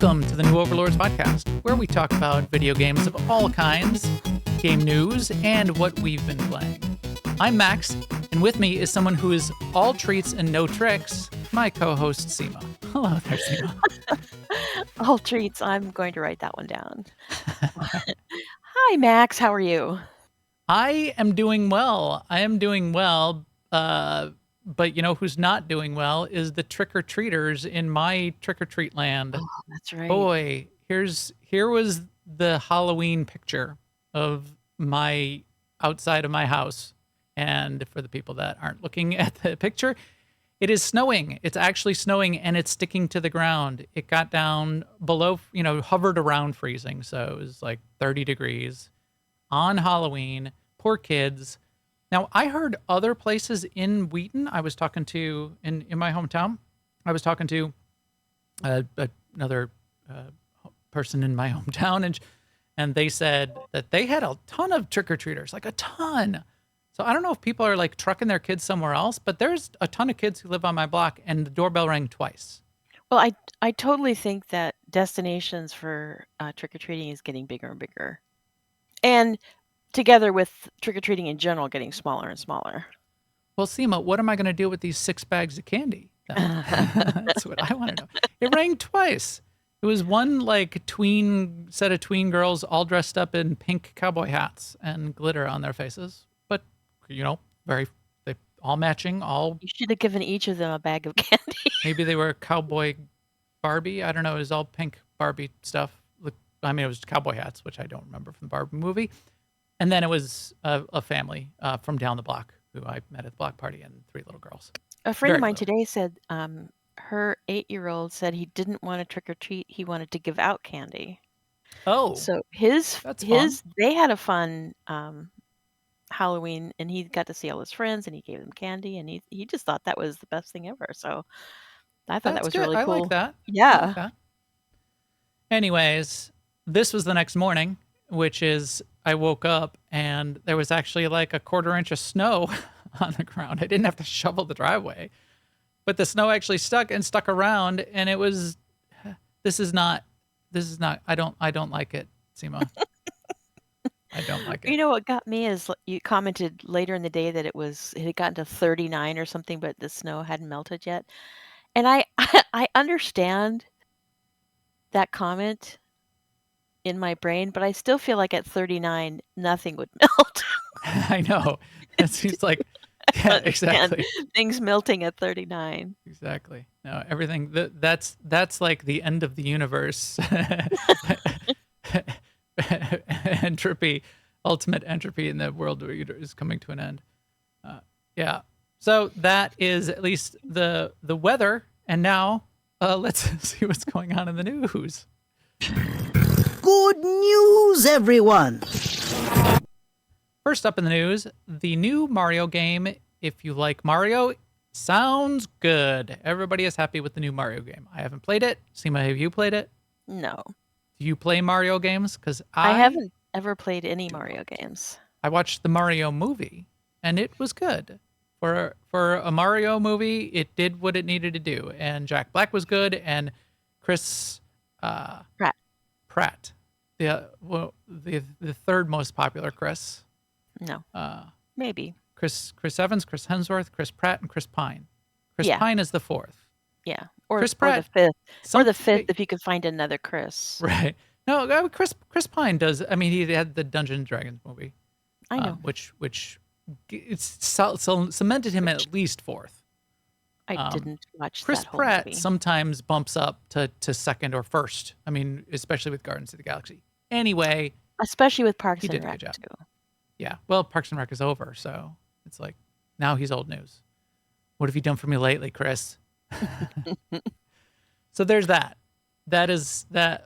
Welcome to the new Overlords Podcast, where we talk about video games of all kinds, game news, and what we've been playing. I'm Max, and with me is someone who is all treats and no tricks, my co-host Sema. Hello there, Sema. All treats. I'm going to write that one down. Hi, Max. How are you? I am doing well. But you know who's not doing well is the trick-or-treaters in my trick-or-treat land. Oh, that's right. Boy, here was the Halloween picture of my outside of my house. And for the people that aren't looking at the picture, it is snowing. It's actually snowing and it's sticking to the ground. It got down below, hovered around freezing. So it was like 30 degrees on Halloween. Poor kids. Now, I heard other places in Wheaton, I was talking to, in my hometown, I was talking to another person in my hometown, and they said that they had a ton of trick-or-treaters, like a ton. So I don't know if people are like trucking their kids somewhere else, but there's a ton of kids who live on my block, and the doorbell rang twice. Well, I totally think that destinations for trick-or-treating is getting bigger and bigger. And together with trick-or-treating in general getting smaller and smaller. Well, Sema, what am I going to do with these 6 bags of candy? That's what I want to know. It rang twice. It was one like set of tween girls all dressed up in pink cowboy hats and glitter on their faces. But, they all matching, all... You should have given each of them a bag of candy. Maybe they were cowboy Barbie. I don't know. It was all pink Barbie stuff. It was cowboy hats, which I don't remember from the Barbie movie. And then it was a family from down the block who I met at the block party and 3 little girls. A friend of mine today said her 8-year-old said he didn't want to trick or treat. He wanted to give out candy. Oh, so fun. They had a fun Halloween, and he got to see all his friends, and he gave them candy, and he just thought that was the best thing ever. So I thought that was really cool. I like that. Yeah. I like that. Anyways, this was the next morning, which is I woke up and there was actually like a 1/4 inch of snow on the ground. I didn't have to shovel the driveway, but the snow actually stuck around, and it was, this is not, I don't like it, Sema. I don't like it. You know what got me is you commented later in the day that it had gotten to 39 or something, but the snow hadn't melted yet. And I understand that comment in my brain, but I still feel like at 39, nothing would melt. I know. It seems like, yeah, exactly. Things melting at 39. Exactly. No, everything, that's like the end of the universe. Entropy, ultimate entropy in the world is coming to an end. Yeah. So that is at least the weather. And now let's see what's going on in the news. Good news, everyone! First up in the news, the new Mario game, if you like Mario, sounds good. Everybody is happy with the new Mario game. I haven't played it. Sema, have you played it? No. Do you play Mario games? Because I haven't ever played any Mario games. I watched the Mario movie, and it was good. For a Mario movie, it did what it needed to do. And Jack Black was good, and Chris... Pratt. The third most popular Chris. No. Maybe. Chris Evans, Chris Hemsworth, Chris Pratt, and Chris Pine. Yeah. Pine is the 4th. Yeah. Or Chris Pratt. Or the 5th. Or the 5th if you could find another Chris. Right. No, Chris Pine does. I mean, he had the Dungeons & Dragons movie. I know. Which it's cemented him at least 4th. I didn't watch Chris that whole Pratt movie. sometimes bumps up to 2nd or 1st. I mean, especially with Guardians of the Galaxy. Anyway. Especially with Parks and did a Rec, good job. too. Yeah. Well, Parks and Rec is over, so it's like, now he's old news. What have you done for me lately, Chris? So there's that. That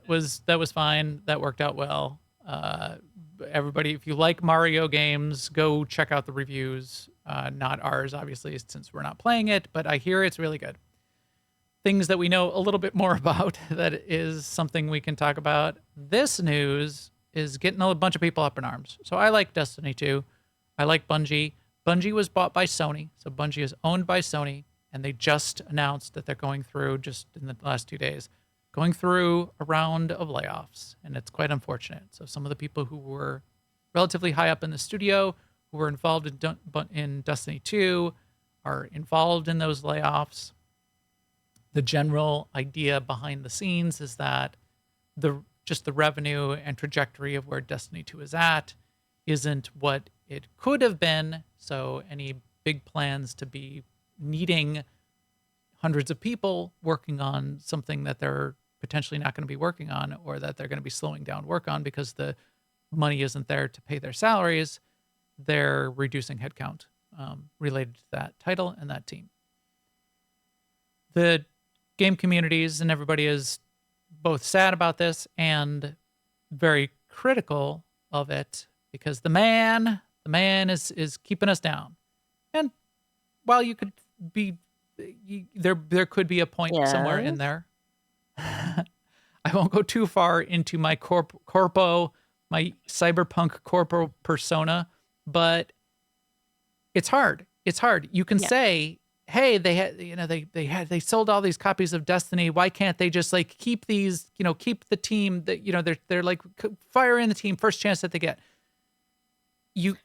was fine. That worked out well. Everybody, if you like Mario games, go check out the reviews. Not ours, obviously, since we're not playing it, but I hear it's really good. Things that we know a little bit more about that is something we can talk about. This news is getting a bunch of people up in arms. So I like Destiny 2. I like Bungie. Bungie was bought by Sony. So Bungie is owned by Sony. And they just announced that they're going through, just in the last 2 days, going through a round of layoffs, and it's quite unfortunate. So some of the people who were relatively high up in the studio, who were involved in Destiny 2, are involved in those layoffs. The general idea behind the scenes is that just the revenue and trajectory of where Destiny 2 is at isn't what it could have been. So any big plans to be needing hundreds of people working on something that they're potentially not going to be working on, or that they're going to be slowing down work on because the money isn't there to pay their salaries, they're reducing headcount related to that title and that team. The game communities and everybody is both sad about this and very critical of it, because the man is keeping us down. And while you could be there could be a point somewhere in Yes. there. I won't go too far into my my cyberpunk corpo persona, but it's hard. It's hard. You can Yeah. say, hey, they sold all these copies of Destiny. Why can't they just like keep these, keep the team that, they're like fire in the team first chance that they get.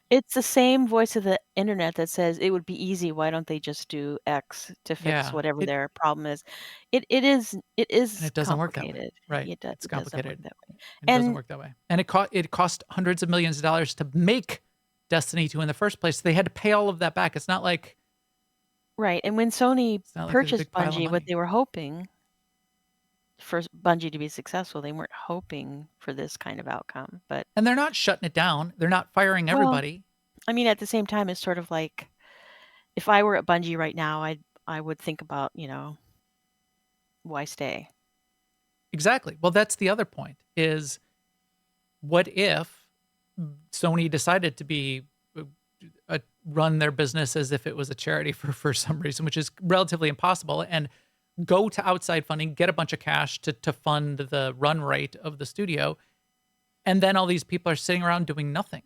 It's the same voice of the internet that says it would be easy. Why don't they just do X to fix Yeah, whatever it their problem is? It is and it doesn't work that way. complicated. Right. It It's doesn't work complicated. that way. It doesn't And work that way. And it cost hundreds of millions of dollars to make Destiny 2 in the first place. They had to pay all of that back. It's not like right, and when Sony there's a purchased big pile of Bungie, what money. they were hoping for Bungie to be successful, they weren't hoping for this kind of outcome. But And they're not shutting it down. They're not firing well, everybody. I mean, at the same time, it's sort of like if I were at Bungie right now, I would think about, why stay? Exactly. Well, that's the other point is, what if Sony decided to be run their business as if it was a charity for some reason, which is relatively impossible, and go to outside funding, get a bunch of cash to fund the run rate of the studio, and then all these people are sitting around doing nothing.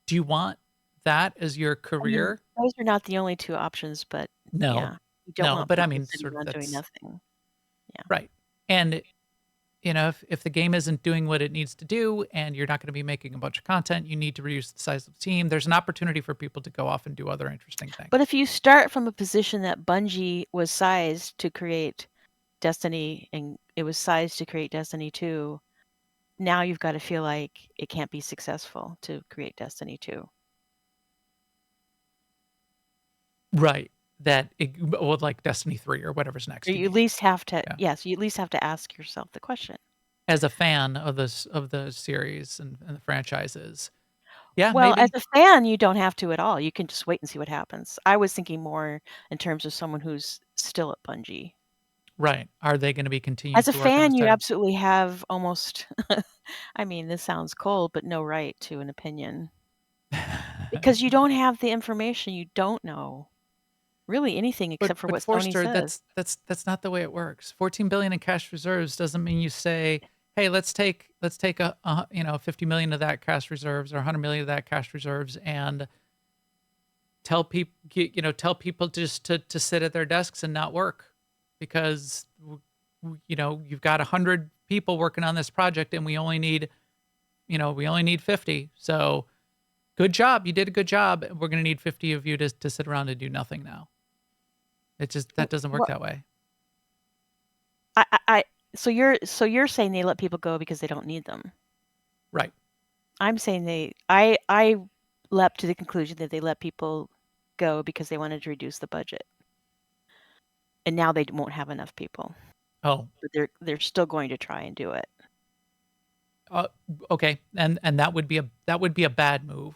Do you want that as your I mean, career? those are not the only two options, but No, yeah, you don't no, want but I people mean, sitting sort of around doing that's nothing. Yeah. right. And if the game isn't doing what it needs to do, and you're not going to be making a bunch of content, you need to reduce the size of the team. There's an opportunity for people to go off and do other interesting things. But if you start from a position that Bungie was sized to create Destiny, and it was sized to create Destiny 2, now you've got to feel like it can't be successful to create Destiny 2. Right. Like Destiny 3 or whatever's next. Or you you at mean. least have to, Yeah. yes, you at least have to ask yourself the question. As a fan of the series and the franchises, yeah, Well, as maybe. a fan, you don't have to at all. You can just wait and see what happens. I was thinking more in terms of someone who's still at Bungie. Right. Are they going to be continuing As a to work on fan, this you title? absolutely have almost, I mean, this sounds cold, but no right to an opinion. Because you don't have the information. You don't know really anything except for But what Sony Forster, says. that's not the way it works. 14 billion in cash reserves doesn't mean you say, hey, let's take a 50 million of that cash reserves or 100 million of that cash reserves, and tell people just to sit at their desks and not work, because you've got 100 people working on this project, and we only need 50. So good job, you did a good job. We're going to need 50 of you to sit around and do nothing now. That doesn't work Well, that way. so you're saying they let people go because they don't need them. Right. I'm saying I leapt to the conclusion that they let people go because they wanted to reduce the budget. And now they won't have enough people. Oh, But they're still going to try and do it. okay. And that would be a bad move.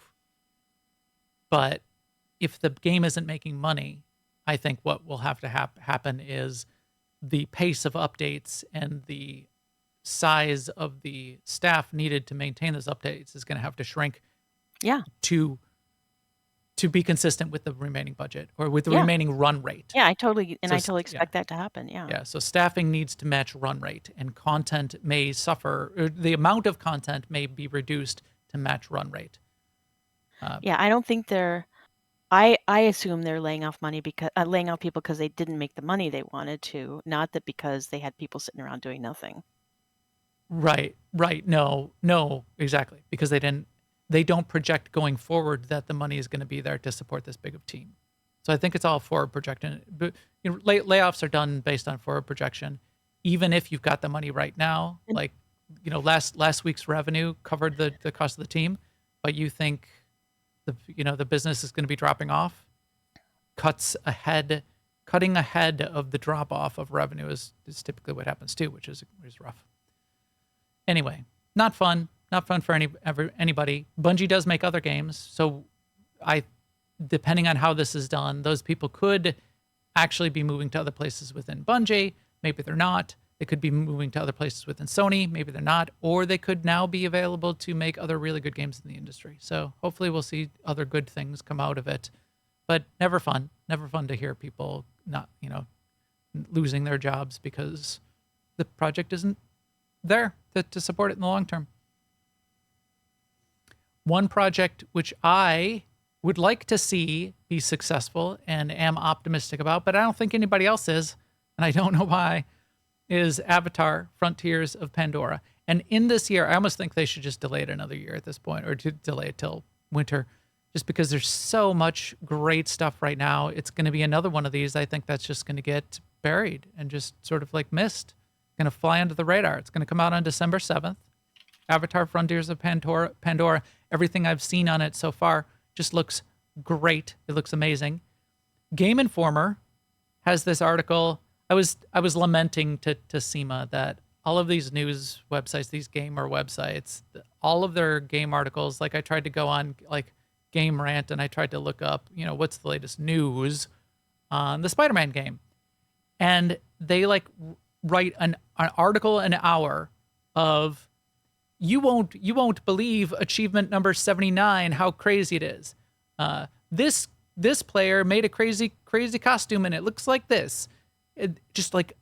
But if the game isn't making money, I think what will have to happen is the pace of updates and the size of the staff needed to maintain those updates is going to have to shrink. Yeah. To be consistent with the remaining budget or with the Yeah. remaining run rate. Yeah, I totally So expect that to happen. Yeah. Yeah. So staffing needs to match run rate, and content may suffer, or the amount of content may be reduced to match run rate. Yeah, I don't think they're I assume they're laying off people because they didn't make the money they wanted to, not that because they had people sitting around doing nothing. Right. No, exactly. Because they don't project going forward that the money is going to be there to support this big of team. So I think it's all forward projection. But layoffs are done based on forward projection. Even if you've got the money right now, like last week's revenue covered the cost of the team, but you think the business is going to be dropping off, cutting ahead of the drop off of revenue is typically what happens too, which is rough. Anyway, not fun for anybody. Bungie does make other games, so depending on how this is done, those people could actually be moving to other places within Bungie. Maybe they're not. They could be moving to other places within Sony. Maybe they're not. Or they could now be available to make other really good games in the industry. So hopefully we'll see other good things come out of it. But never fun to hear people not, losing their jobs because the project isn't there to support it in the long term. One project which I would like to see be successful and am optimistic about, but I don't think anybody else is, and I don't know why, is Avatar Frontiers of Pandora. And in this year, I almost think they should just delay it another year at this point, or to delay it till winter, just because there's so much great stuff right now. It's going to be another one of these, I think, that's just going to get buried and just sort of like missed. Going to fly under the radar. It's going to come out on December 7th. Avatar Frontiers of Pandora. Everything I've seen on it so far just looks great. It looks amazing. Game Informer has this article. I was lamenting to Sema that all of these news websites, these gamer websites, all of their game articles, like I tried to go on like Game Rant and I tried to look up, what's the latest news on the Spider-Man game. And they like write an article an hour of you won't believe achievement number 79, how crazy it is. This player made a crazy costume and it looks like this. Just like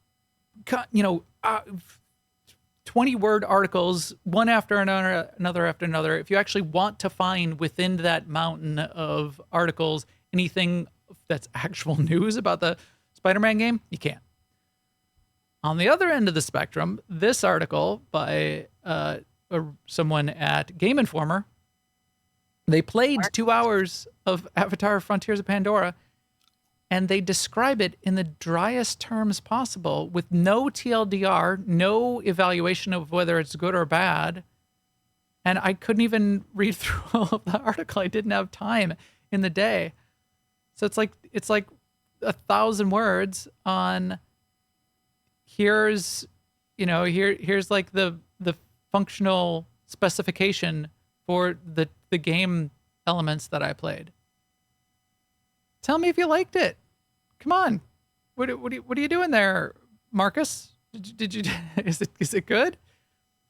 20-word articles, one after another after another. If you actually want to find within that mountain of articles anything that's actual news about the Spider-Man game, you can't. On the other end of the spectrum, this article by someone at Game Informer, they played 2 hours of Avatar Frontiers of Pandora, and they describe it in the driest terms possible with no TLDR, no evaluation of whether it's good or bad. And I couldn't even read through all of the article. I didn't have time in the day. So it's like 1,000 words on here's like the functional specification for the game elements that I played. Tell me if you liked it. Come on. What are you doing there, Marcus? Did you is it good?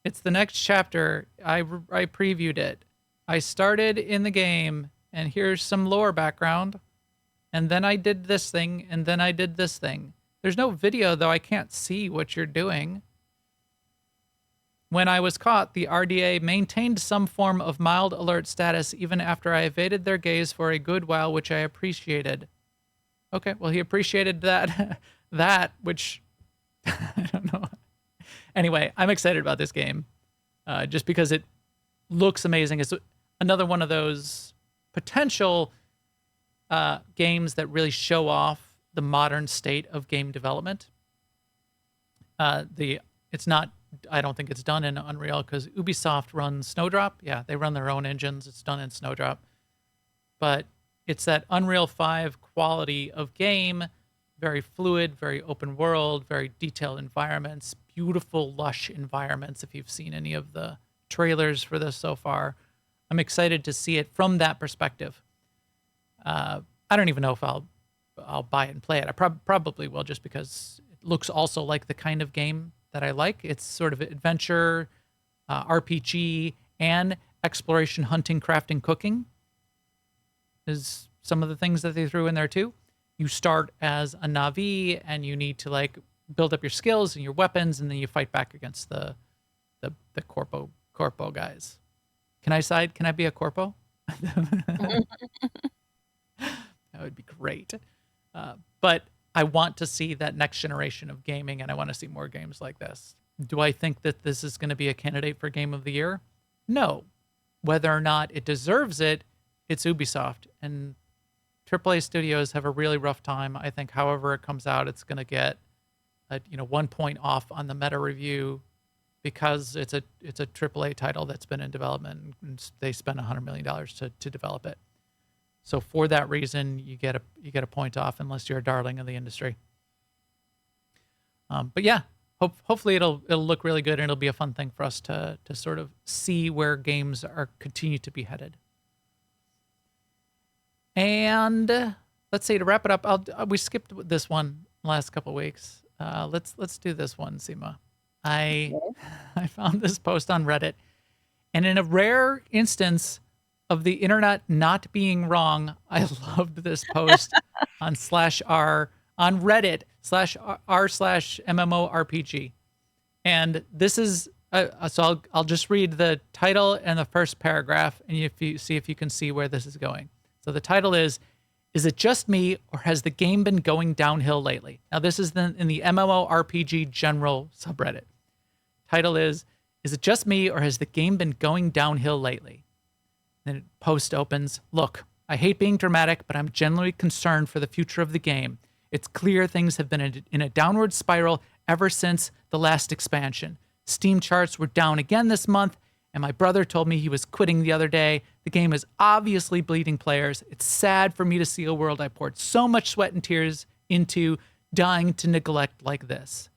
It's the next chapter. I previewed it. I started in the game, and here's some lore background. And then I did this thing, and then I did this thing. There's no video, though. I can't see what you're doing. When I was caught, the RDA maintained some form of mild alert status even after I evaded their gaze for a good while, which I appreciated. Okay, well, he appreciated that, which I don't know. Anyway, I'm excited about this game just because it looks amazing. It's another one of those potential games that really show off the modern state of game development. It's not. I don't think it's done in Unreal because Ubisoft runs Snowdrop. Yeah, they run their own engines. It's done in Snowdrop. But it's that Unreal 5 quality of game, very fluid, very open world, very detailed environments, beautiful, lush environments. If you've seen any of the trailers for this so far, I'm excited to see it from that perspective. I don't even know if I'll buy it and play it. I probably will just because it looks also like the kind of game that I like. It's sort of adventure, RPG, and exploration, hunting, crafting, cooking is some of the things that they threw in there too. You start as a Na'vi and you need to like build up your skills and your weapons, and then you fight back against the corpo guys. Can I be a corpo? That would be great. But I want to see that next generation of gaming, and I want to see more games like this. Do I think that this is going to be a candidate for Game of the Year? No. Whether or not it deserves it, it's Ubisoft. And AAA studios have a really rough time. I think however it comes out, it's going to get 1 point off on the meta review because it's a AAA title that's been in development and they spent $100 million to develop it. So for that reason, you get a point off unless you're a darling of the industry. But yeah, hopefully it'll look really good and it'll be a fun thing for us to sort of see where games are continue to be headed. And let's see, to wrap it up, we skipped this one the last couple of weeks. Let's do this one, Sema. I found this post on Reddit, and in a rare instance of the internet not being wrong, I loved this post on /r on Reddit /r/MMORPG. And this is so I'll just read the title and the first paragraph, and if you can see where this is going. So the title is it just me, or has the game been going downhill lately? Now, this is in the MMORPG general subreddit. Title is it just me, or has the game been going downhill lately? Then the post opens, look, I hate being dramatic, but I'm genuinely concerned for the future of the game. It's clear things have been in a downward spiral ever since the last expansion. Steam charts were down again this month, and my brother told me he was quitting the other day. The game is obviously bleeding players. It's sad for me to see a world I poured so much sweat and tears into dying to neglect like this.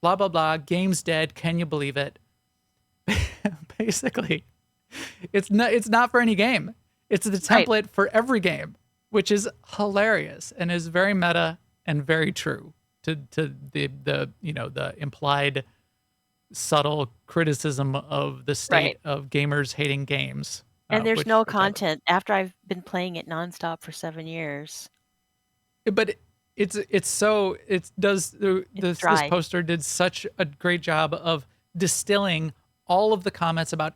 Blah, blah, blah. Game's dead. Can you believe it? Basically, it's not for any game. It's the template for every game, which is hilarious and is very meta and very true to the implied subtle criticism of the state of gamers hating games. And there's no content after I've been playing it nonstop for 7 years. But this poster did such a great job of distilling all of the comments about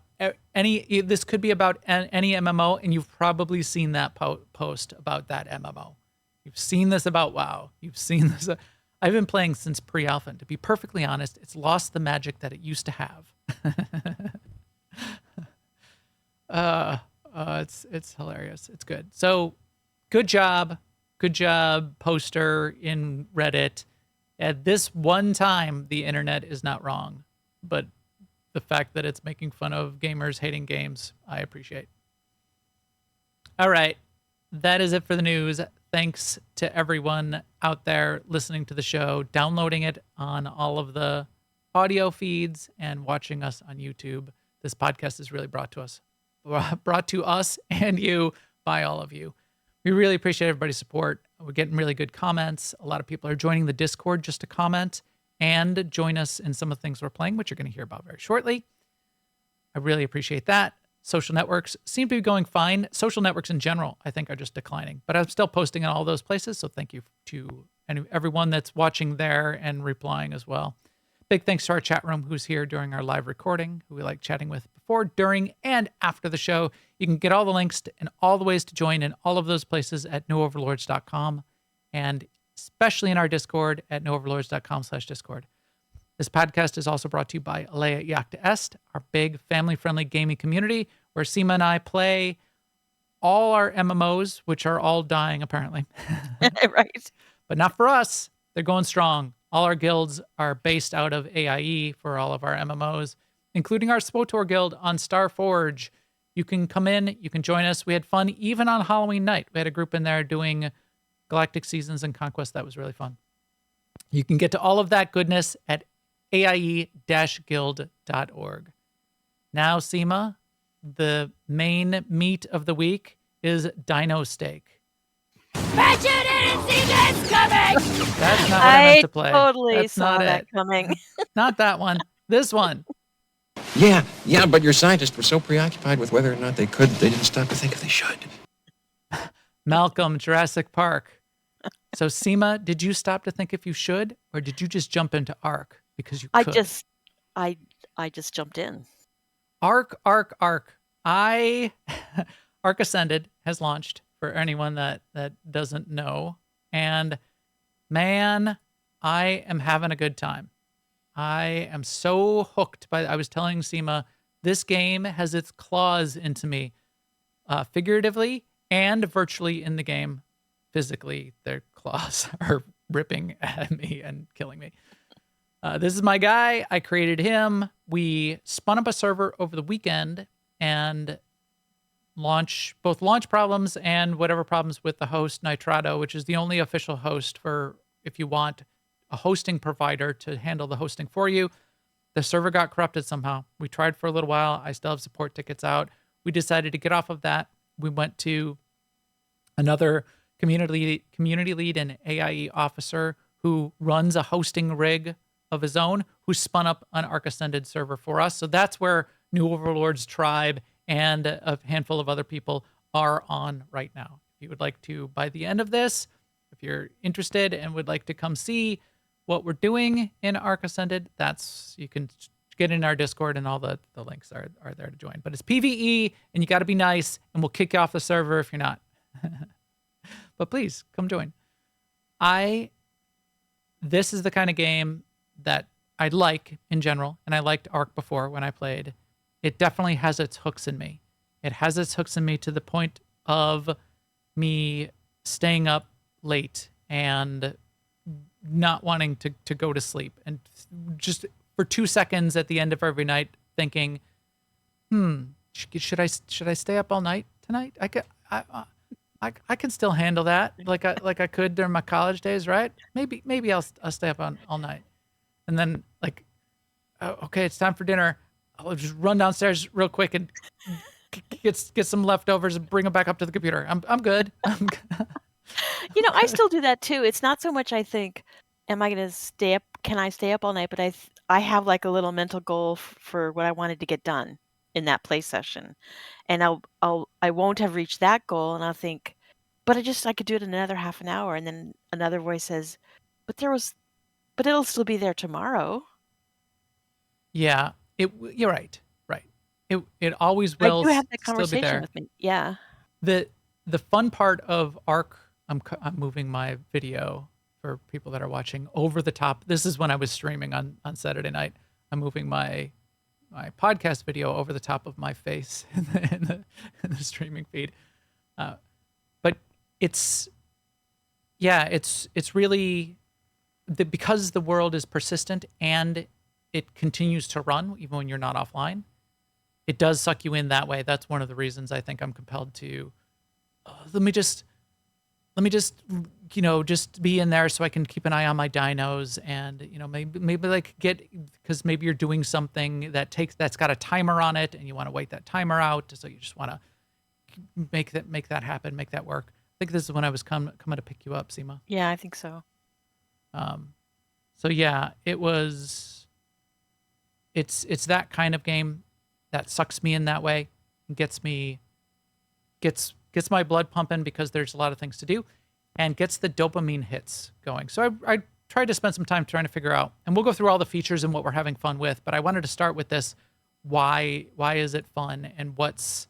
this could be about any MMO, and you've probably seen that post about that MMO. You've seen this about WoW. You've seen this. I've been playing since pre-alpha, and to be perfectly honest, it's lost the magic that it used to have. It's hilarious. It's good. So good job poster in Reddit. At this one time, the internet is not wrong, but the fact that it's making fun of gamers hating games, I appreciate. All right. That is it for the news. Thanks to everyone out there listening to the show, downloading it on all of the audio feeds, and watching us on YouTube. This podcast is really brought to us and you by all of you. We really appreciate everybody's support. We're getting really good comments. A lot of people are joining the Discord just to comment and join us in some of the things we're playing, which you're going to hear about very shortly. I really appreciate that. Social networks seem to be going fine. Social networks in general, I think, are just declining. But I'm still posting in all those places, so thank you to everyone that's watching there and replying as well. Big thanks to our chat room who's here during our live recording, who we like chatting with before, during, and after the show. You can get all the links and all the ways to join in all of those places at newoverlords.com, and especially in our Discord at newoverlords.com/Discord. This podcast is also brought to you by Alea Iacta Est, our big family-friendly gaming community where Sema and I play all our MMOs, which are all dying apparently. Right. But not for us. They're going strong. All our guilds are based out of AIE for all of our MMOs, including our SWTOR guild on Starforge. You can come in, you can join us. We had fun even on Halloween night. We had a group in there doing Galactic Seasons and Conquest. That was really fun. You can get to all of that goodness at aie-guild.org. Now, Sema, the main meat of the week is Dino Steak. Bet you didn't see this coming! That's not what I meant to play. I totally That's saw not that it. coming. Not that one. This one. Yeah, but your scientists were so preoccupied with whether or not they didn't stop to think if they should. Malcolm, Jurassic Park. So, Sema, did you stop to think if you should, or did you just jump into ARK because you could? I just jumped in. ARK. ARK Ascended has launched for anyone that doesn't know. And man, I am having a good time. I am so hooked I was telling Sema, this game has its claws into me, figuratively and virtually in the game. Physically, their claws are ripping at me and killing me. This is my guy. I created him. We spun up a server over the weekend and launch problems and whatever problems with the host, Nitrado, which is the only official host for if you want a hosting provider to handle the hosting for you. The server got corrupted somehow. We tried for a little while. I still have support tickets out. We decided to get off of that. We went to another community lead and AIE officer who runs a hosting rig of his own, who spun up an ARK Ascended server for us. So that's where New Overlords Tribe and a handful of other people are on right now. If you would like to, by the end of this, if you're interested and would like to come see what we're doing in ARK Ascended, you can get in our Discord and all the links are there to join. But it's PvE and you got to be nice and we'll kick you off the server if you're not. But please come join. This is the kind of game that I like in general, and I liked ARK before when I played. It definitely has its hooks in me. It has its hooks in me to the point of me staying up late and not wanting to go to sleep, and just for 2 seconds at the end of every night thinking, should I stay up all night tonight? I can still handle that like I could during my college days, right? Maybe I'll stay up all night. And then okay, it's time for dinner. I'll just run downstairs real quick and get some leftovers and bring them back up to the computer. I'm good. I still do that too. It's not so much I think, am I going to stay up? Can I stay up all night? But I have like a little mental goal for what I wanted to get done in that play session, and I won't have reached that goal, and I'll think, but I could do it in another half an hour, and then another voice says, but it'll still be there tomorrow. Yeah, you're right. It always I will do have that still be conversation there. with me. Yeah. The fun part of ARK, I'm moving my video for people that are watching over the top. This is when I was streaming on Saturday night. I'm moving my podcast video over the top of my face in the streaming feed. But it's really because the world is persistent and it continues to run even when you're not offline. It does suck you in that way. That's one of the reasons I think I'm compelled to. Let me just just be in there so I can keep an eye on my dinos and maybe like because maybe you're doing something that's got a timer on it and you want to wait that timer out, so you just want to make that happen, make that work. I think this is when I was coming to pick you up, Sema. Yeah, I think so. So yeah, it's that kind of game that sucks me in that way and gets my blood pumping because there's a lot of things to do and gets the dopamine hits going. So I tried to spend some time trying to figure out, and we'll go through all the features and what we're having fun with, but I wanted to start with this. Why is it fun, and what's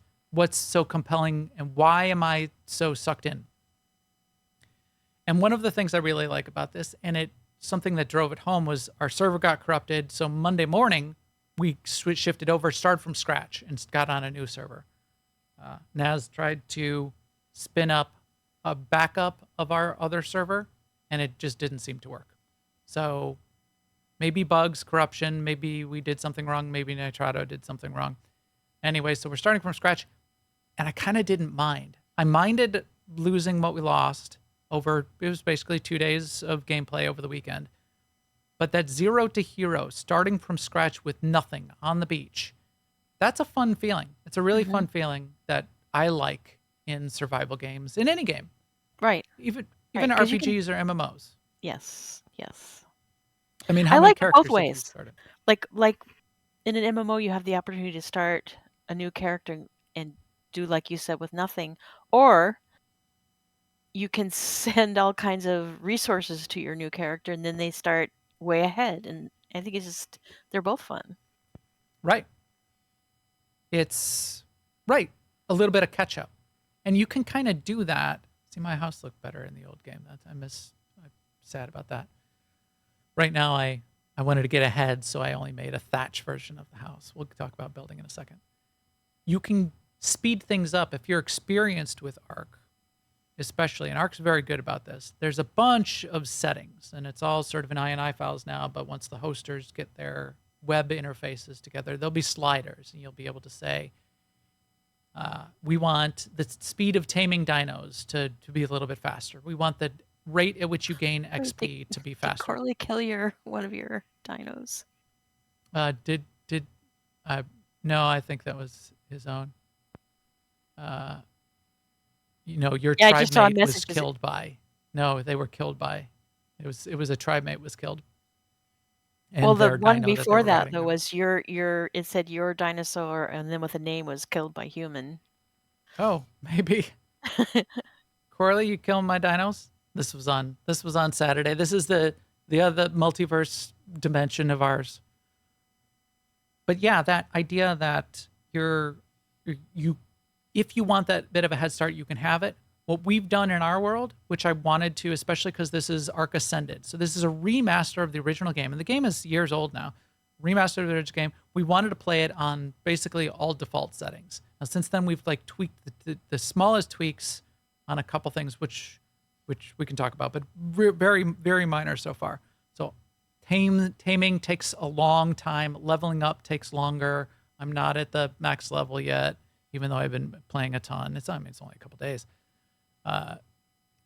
so compelling, and why am I so sucked in? And one of the things I really like about this, and something that drove it home, was our server got corrupted. So Monday morning, we shifted over, started from scratch, and got on a new server. Naz tried to spin up a backup of our other server, and it just didn't seem to work. So maybe bugs, corruption, maybe we did something wrong, maybe Nitrado did something wrong. Anyway, so we're starting from scratch, and I kind of didn't mind. I minded losing what we lost it was basically 2 days of gameplay over the weekend. But that 0 to hero, starting from scratch with nothing on the beach, that's a fun feeling. It's a really fun feeling that I like in survival games, in any game. Right. Even Right, RPGs or MMOs. Yes. I mean, how I many like it characters both have you ways. started? Like in an MMO, you have the opportunity to start a new character and do, like you said, with nothing, or you can send all kinds of resources to your new character, and then they start way ahead. And I think they're both fun. Right. It's right. A little bit of catch up. And you can kind of do that. See, my house looked better in the old game. I'm sad about that. Right now, I wanted to get ahead, so I only made a thatch version of the house. We'll talk about building in a second. You can speed things up if you're experienced with ARK, especially, and ARK's very good about this. There's a bunch of settings, and it's all sort of in INI files now, but once the hosters get their web interfaces together, there'll be sliders, and you'll be able to say, we want the speed of taming dinos to be a little bit faster. We want the rate at which you gain XP to be Did faster. Corley kill one of your dinos? No, I think that was his own. Your Yeah, I tribe just saw a mate was message. killed by. No, they were killed by. It was a tribe mate was killed. And Well, the their one dino they before were that riding though on. was it said your dinosaur, and then with a name was killed by human. Oh, maybe. Corley, you killing my dinos? This was on Saturday. This is the other multiverse dimension of ours. But yeah, that idea that if you want that bit of a head start, you can have it. What we've done in our world, which I wanted to, especially because this is ARK Ascended. So this is a remaster of the original game. And the game is years old now. Remaster of the original game. We wanted to play it on basically all default settings. Now, since then, we've like tweaked the smallest tweaks on a couple things, which we can talk about, but very, very minor so far. So taming takes a long time. Leveling up takes longer. I'm not at the max level yet, even though I've been playing a ton. It's only a couple days.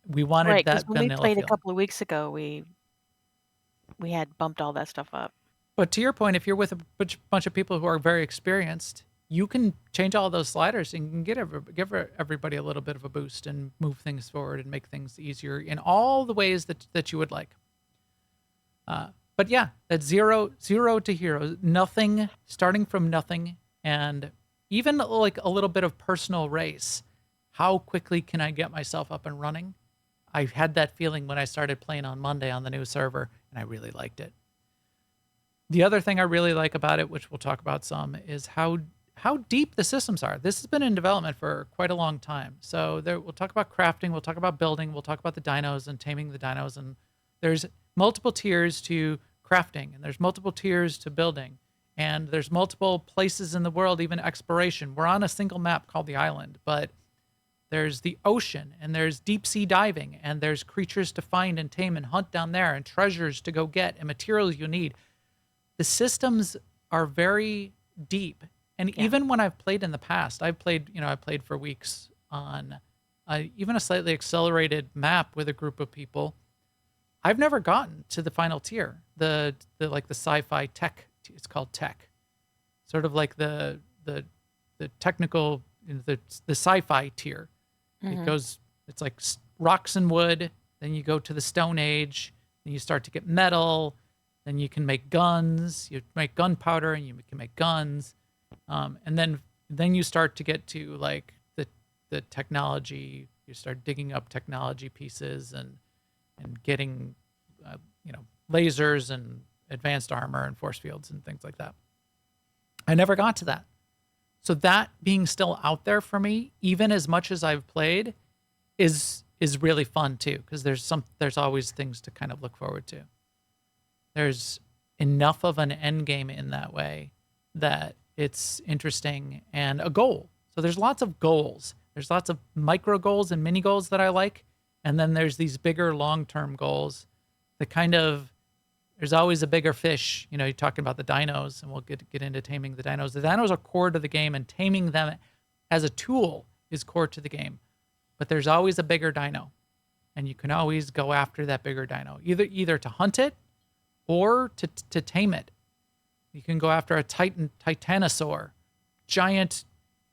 We wanted Right, that because when we vanilla played a feeling. couple of weeks ago, we had bumped all that stuff up. But to your point, if you're with a bunch of people who are very experienced, you can change all those sliders and give everybody a little bit of a boost and move things forward and make things easier in all the ways that you would like. But yeah, that's zero to hero, nothing, starting from nothing, and even like a little bit of personal race. How quickly can I get myself up and running? I had that feeling when I started playing on Monday on the new server, and I really liked it. The other thing I really like about it, which we'll talk about some, is how deep the systems are. This has been in development for quite a long time. So we'll talk about crafting, we'll talk about building, we'll talk about the dinos and taming the dinos, and there's multiple tiers to crafting, and there's multiple tiers to building, and there's multiple places in the world, even exploration. We're on a single map called the island, but there's the ocean, and there's deep sea diving, and there's creatures to find and tame and hunt down there, and treasures to go get, and materials you need. The systems are very deep. And even when I've played in the past, I played for weeks on even a slightly accelerated map with a group of people. I've never gotten to the final tier, the sci-fi tech. It's called tech, sort of like the technical, the sci-fi tier. Mm-hmm. It's like rocks and wood. Then you go to the Stone Age. Then you start to get metal. Then you can make guns. You make gunpowder, and you can make guns. And then you start to get to like the technology. You start digging up technology pieces and getting lasers and advanced armor and force fields and things like that. I never got to that. So that being still out there for me, even as much as I've played, is really fun too, because there's always things to kind of look forward to. There's enough of an end game in that way that it's interesting and a goal. So there's lots of goals. There's lots of micro goals and mini goals that I like. And then there's these bigger long-term goals that there's always a bigger fish. You're talking about the dinos, and we'll get into taming the dinos. The dinos are core to the game, and taming them as a tool is core to the game. But there's always a bigger dino, and you can always go after that bigger dino, either to hunt it or to tame it. You can go after a titanosaur, giant.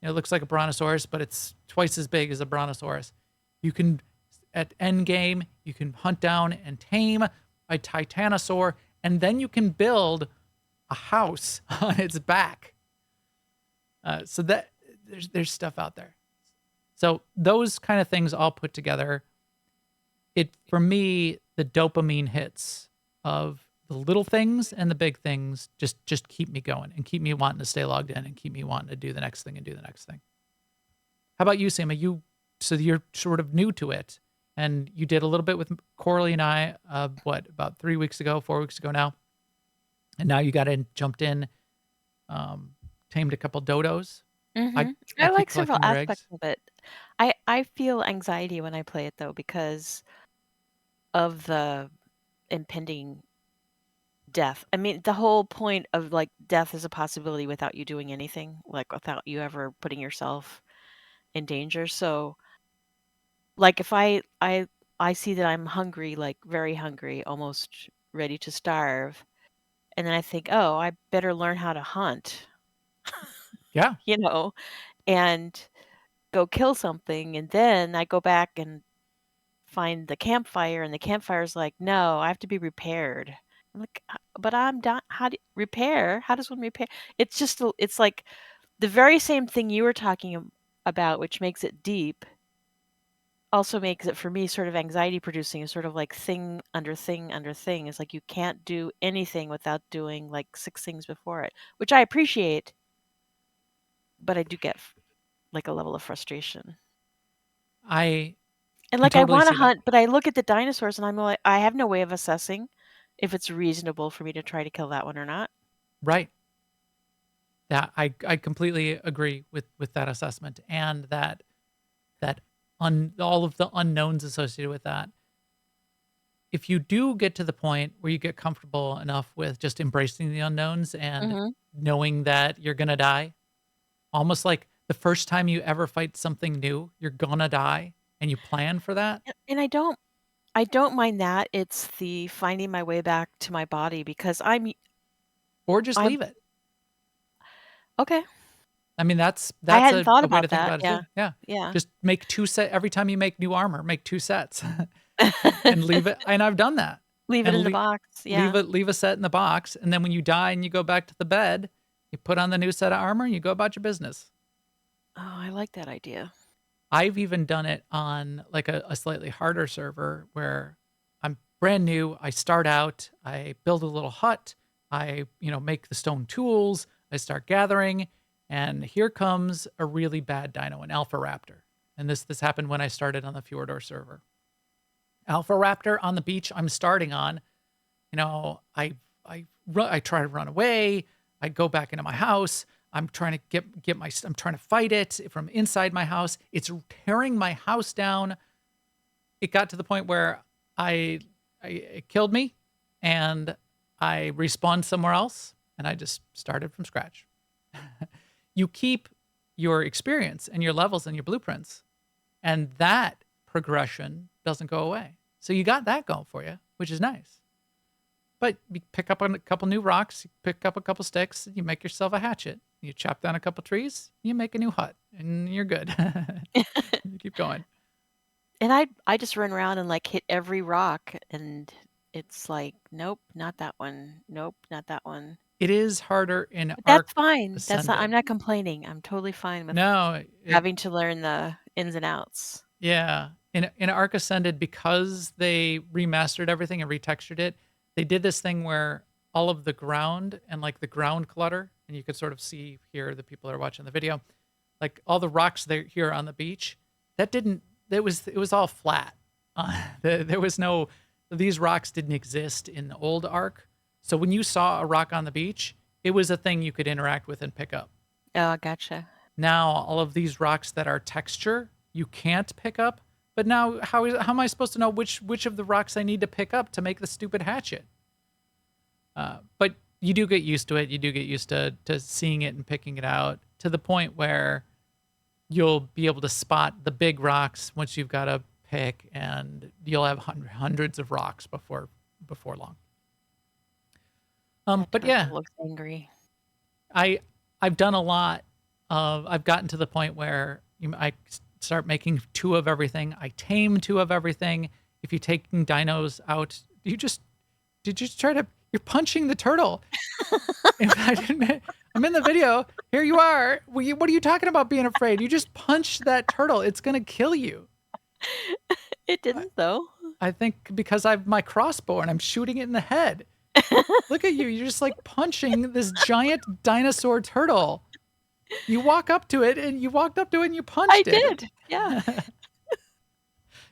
It looks like a brontosaurus, but it's twice as big as a brontosaurus. You can, at end game, you can hunt down and tame a titanosaur, and then you can build a house on its back. So that there's stuff out there. So those kind of things all put together, for me, the dopamine hits of the little things and the big things just keep me going and keep me wanting to stay logged in and keep me wanting to do the next thing and do the next thing. How about you, Sema? You so you're sort of new to it. And you did a little bit with Coralie and I, about 4 weeks ago now. And now you got in, jumped in, tamed a couple dodos. I I keep like several collecting your aspects eggs. of it. I feel anxiety when I play it though because of the impending death. I mean, the whole point of like death is a possibility without you doing anything, like without you ever putting yourself in danger. So, like if I see that I'm hungry, like very hungry, almost ready to starve, and then I think, "Oh, I better learn how to hunt," Yeah. you know, and go kill something, and then I go back and find the campfire, and the campfire's like, "No, I have to be repaired." I'm like, But I'm done. How do repair? How does one repair?" It's just, it's like the very same thing you were talking about, which makes it deep, also makes it for me sort of anxiety producing. Is sort of like thing under thing under thing. It's like you can't do anything without doing like 6 things before it, which I appreciate, but I do get like a level of frustration. I And can like I totally want to see that. hunt, but I look at the dinosaurs and I'm like, I have no way of assessing if it's reasonable for me to try to kill that one or not. Right. That I completely agree with that assessment, and that all of the unknowns associated with that. If you do get to the point where you get comfortable enough with just embracing the unknowns and hmm knowing that you're gonna die, almost like the first time you ever fight something new, you're gonna die, and you plan for that, And I don't mind that. It's the finding my way back to my body because or just I'm leave it. okay. I mean, that's I that's hadn't thought a way about to think that. about it Yeah. too. Yeah. Yeah. Just make 2 set every time you make new armor, make 2 sets and leave it. And I've done that. Leave it And in the box. Yeah. leave a set in the box, and then when you die and you go back to the bed, you put on the new set of armor and you go about your business. Oh, I like that idea. I've even done it on like a slightly harder server where I'm brand new. I start out, I build a little hut, I, make the stone tools, I start gathering, and here comes a really bad dino, an Alpha Raptor. And this happened when I started on the Fjordor server. Alpha Raptor on the beach I'm starting on, I try to run away, I go back into my house, I'm trying to I'm trying to fight it from inside my house. It's tearing my house down. It got to the point where it killed me, and I respawned somewhere else, and I just started from scratch. You keep your experience and your levels and your blueprints, and that progression doesn't go away. So you got that going for you, which is nice. But you pick up a couple new rocks, you pick up a couple sticks, you make yourself a hatchet. You chop down a couple trees, you make a new hut, and you're good. You keep going. And I just run around and like hit every rock, and it's like, nope, not that one. Nope, not that one. It is harder in But that's ARK fine. I'm Ascended. not complaining. I'm totally fine with No, having to learn the ins and outs. yeah. In ARK Ascended, because they remastered everything and retextured it, they did this thing where all of the ground and like the ground clutter, and you could sort of see here the people that are watching the video, like all the rocks there here on the beach, it was all flat. There was no, these rocks didn't exist in the old ARK. So when you saw a rock on the beach, it was a thing you could interact with and pick up. Oh, gotcha. Now all of these rocks that are texture, you can't pick up. But now, how am I supposed to know which of the rocks I need to pick up to make the stupid hatchet? But you do get used to it. You do get used to seeing it and picking it out to the point where you'll be able to spot the big rocks once you've got a pick, and you'll have hundreds of rocks before long. But yeah, Looks angry. I've done a lot of. I've gotten to the point where I start making 2 of everything. I tame 2 of everything. If you're taking dinos out, did you try to? You're punching the turtle. I'm in the video. Here you are. What are you talking about being afraid? You just punched that turtle. It's gonna kill you. It didn't though. I think because I've my crossbow and I'm shooting it in the head. Look at you. You're just like punching this giant dinosaur turtle. You walked up to it and you punched I it. did. Yeah.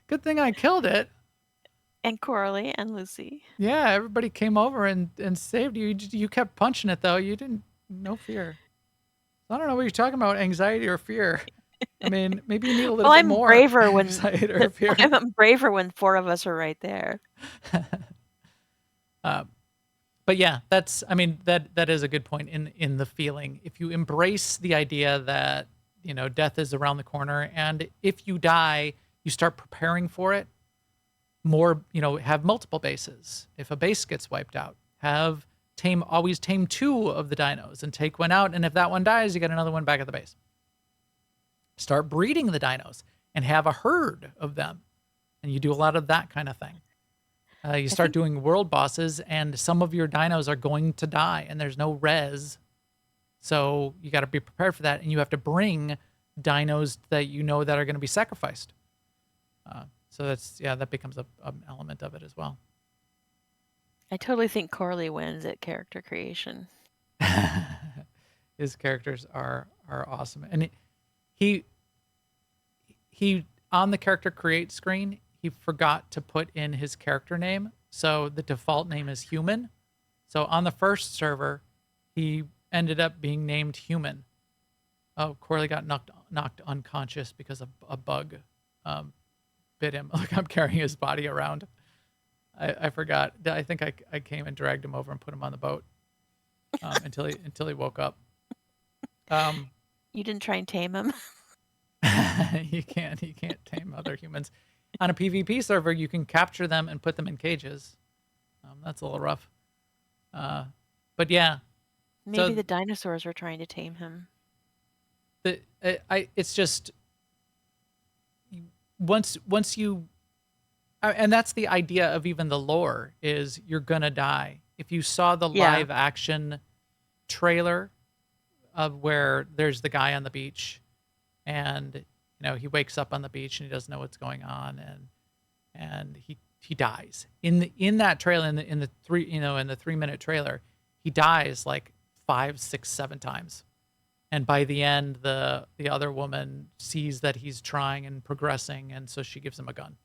Good thing I killed it. And Coralie and Lucy. Yeah, everybody came over and saved you. You kept punching it though. You didn't. No fear. I don't know what you're talking about. Anxiety or fear. I mean, maybe you need a little Well, bit I'm more braver when anxiety or fear. I'm braver when 4 of us are right there. But yeah, I mean, that is a good point in the feeling. If you embrace the idea that, death is around the corner, and if you die, you start preparing for it more, have multiple bases. If a base gets wiped out, always tame 2 of the dinos and take one out. And if that one dies, you get another one back at the base. Start breeding the dinos and have a herd of them. And you do a lot of that kind of thing. You start doing world bosses, and some of your dinos are going to die, and there's no res. So you got to be prepared for that, and you have to bring dinos that that are going to be sacrificed. So that becomes an element of it as well. I totally think Coralie wins at character creation. His characters are awesome, and he on the character create screen, he forgot to put in his character name, so the default name is Human. So on the first server, he ended up being named Human. Oh, Coralie got knocked unconscious because a bug bit him. Look, I'm carrying his body around. I forgot. I think I came and dragged him over and put him on the boat until he woke up. You didn't try and tame him? He can't tame other humans. On a PvP server, you can capture them and put them in cages. That's a little rough. But yeah. Maybe the dinosaurs were trying to tame him. It's just once you, and that's the idea of even the lore, is you're gonna die. If you saw the live action trailer of where there's the guy on the beach, and he wakes up on the beach and he doesn't know what's going on, and he dies in that trailer, in the 3-minute trailer, he dies like 5, 6, 7 times. And by the end, the other woman sees that he's trying and progressing, and so she gives him a gun.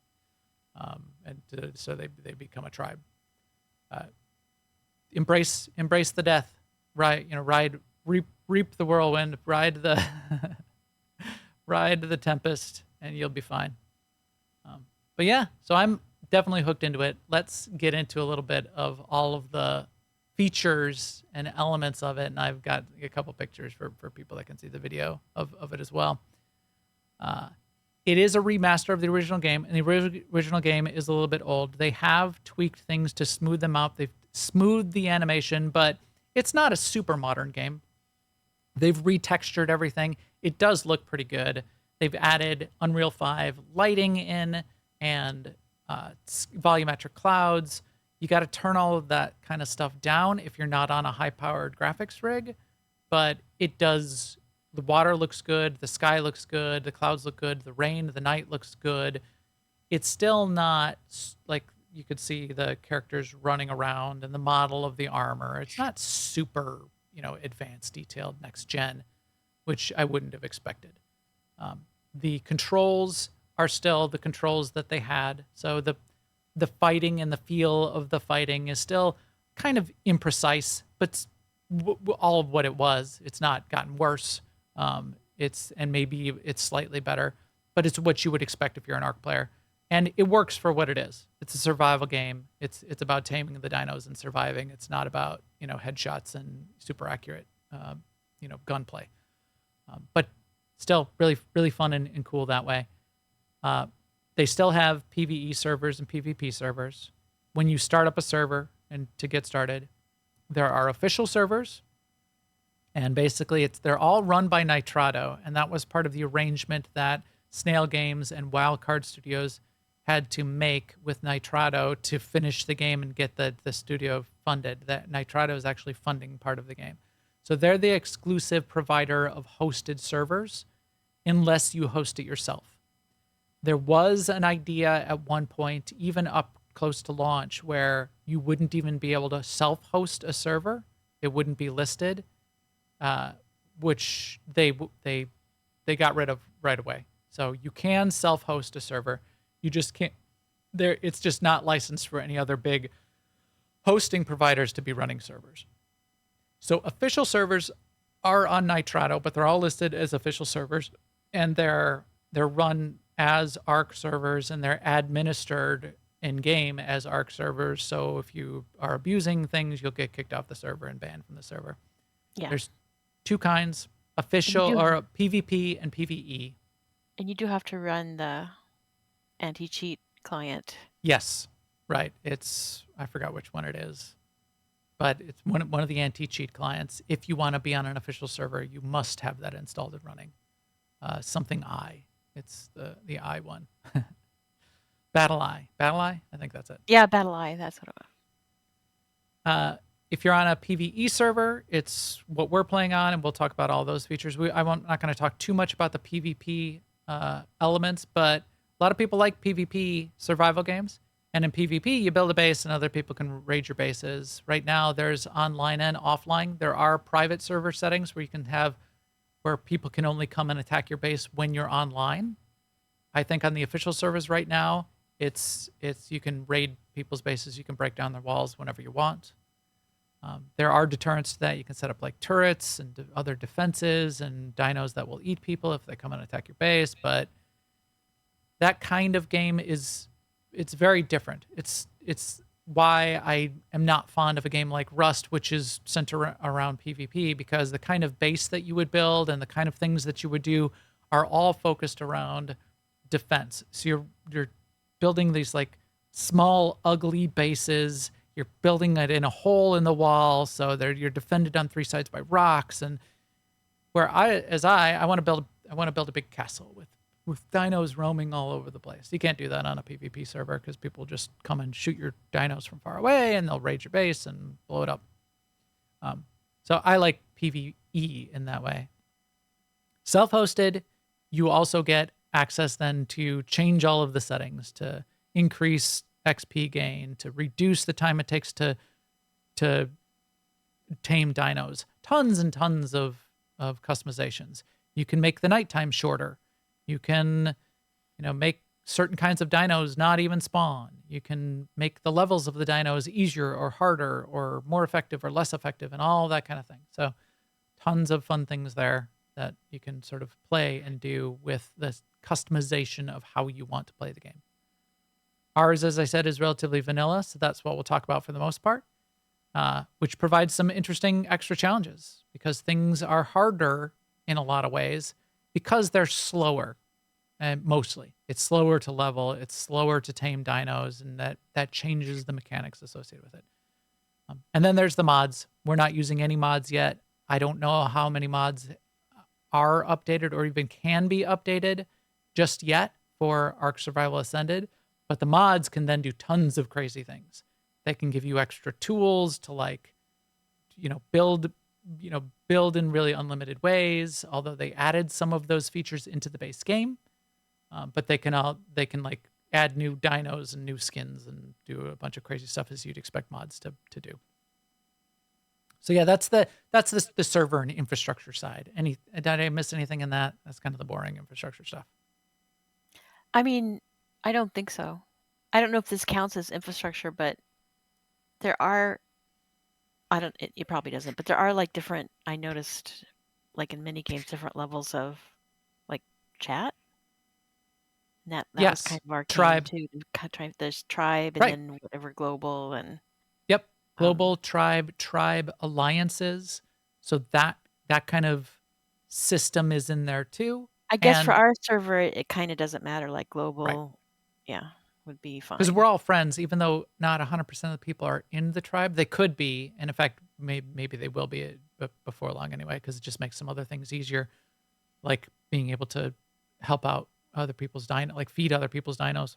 So they become a tribe. Embrace the death, right? Reap the whirlwind, ride the ride the tempest, and you'll be fine. But yeah, so I'm definitely hooked into it. Let's get into a little bit of all of the features and elements of it, and I've got a couple pictures for people that can see the video of it as well. It is a remaster of the original game, and the original game is a little bit old. They have tweaked things to smooth them out. They've smoothed the animation, but it's not a super modern game. They've retextured everything. It does look pretty good. They've added Unreal 5 lighting in and volumetric clouds. You got to turn all of that kind of stuff down if you're not on a high-powered graphics rig, but it does. The water looks good, the sky looks good, the clouds look good, the rain, the night looks good. It's still not like you could see the characters running around and the model of the armor. It's not super, advanced, detailed, next gen, which I wouldn't have expected. The controls are still the controls that they had. So the fighting and the feel of the fighting is still kind of imprecise, but all of what it was. It's not gotten worse. Maybe it's slightly better, but it's what you would expect if you're an ARK player, and it works for what it is. It's a survival game. It's about taming the dinos and surviving. It's not about headshots and super accurate gunplay, but still really, really fun and cool that way. They still have PvE servers and PvP servers. When you start up a server and to get started, there are official servers. And basically, they're all run by Nitrado, and that was part of the arrangement that Snail Games and Wildcard Studios had to make with Nitrado to finish the game and get the studio funded. That Nitrado is actually funding part of the game. So they're the exclusive provider of hosted servers, unless you host it yourself. There was an idea at one point, even up close to launch, where you wouldn't even be able to self-host a server. It wouldn't be listed. Which they got rid of right away. So you can self-host a server. You just can't. There, it's just not licensed for any other big hosting providers to be running servers. So official servers are on Nitrado, but they're all listed as official servers, and they're run as ARK servers, and they're administered in game as ARK servers. So if you are abusing things, you'll get kicked off the server and banned from the server. Yeah. There's two kinds: official do- or PvP and PvE. And you do have to run the anti-cheat client. Yes, right. I forgot which one it is, but it's one of the anti-cheat clients. If you want to be on an official server, you must have that installed and running. Something I. It's the I one. Battle Eye. I think that's it. Yeah, Battle Eye. That's what it was. If you're on a PvE server, it's what we're playing on, and we'll talk about all those features. I'm not going to talk too much about the PvP elements, but a lot of people like PvP survival games. And in PvP, you build a base and other people can raid your bases. Right now, there's online and offline. There are private server settings where people can only come and attack your base when you're online. I think on the official servers right now, it's you can raid people's bases. You can break down their walls whenever you want. There are deterrents to that. You can set up like turrets and other defenses and dinos that will eat people if they come and attack your base. But that kind of game it's very different. It's why I am not fond of a game like Rust, which is centered around PvP, because the kind of base that you would build and the kind of things that you would do are all focused around defense. So you're building these like small, ugly bases. You're building it in a hole in the wall, so you're defended on three sides by rocks. And where I want to build a big castle with dinos roaming all over the place. You can't do that on a PvP server because people just come and shoot your dinos from far away, and they'll raid your base and blow it up. So I like PvE in that way. Self-hosted, you also get access then to change all of the settings, to increase XP gain, to reduce the time it takes to tame dinos. Tons and tons of customizations. You can make the nighttime shorter. You can, make certain kinds of dinos not even spawn. You can make the levels of the dinos easier or harder or more effective or less effective and all that kind of thing. So tons of fun things there that you can sort of play and do with the customization of how you want to play the game. Ours, as I said, is relatively vanilla, so that's what we'll talk about for the most part, which provides some interesting extra challenges because things are harder in a lot of ways because they're slower, and mostly. It's slower to level, it's slower to tame dinos, and that changes the mechanics associated with it. And then there's the mods. We're not using any mods yet. I don't know how many mods are updated or even can be updated just yet for ARK Survival Ascended. But the mods can then do tons of crazy things. They can give you extra tools to build in really unlimited ways. Although they added some of those features into the base game, but they can add new dinos and new skins and do a bunch of crazy stuff as you'd expect mods to do. So yeah, that's the server and infrastructure side. Did I miss anything in that? That's kind of the boring infrastructure stuff. I mean, I don't think so. I don't know if this counts as infrastructure, but there are, it probably doesn't, but there are like different, I noticed like in mini games, different levels of like chat. And that Yes. was kind of arcane Tribe. too. There's tribe and Right. then whatever global and. Yep. Global, tribe alliances. So that kind of system is in there too. I guess for And- our server, it kind of doesn't matter. Like global, Right. yeah, would be fine. Because we're all friends, even though not 100% of the people are in the tribe. They could be, and in fact, maybe they will be before long anyway, because it just makes some other things easier, like being able to help out other people's like feed other people's dinos.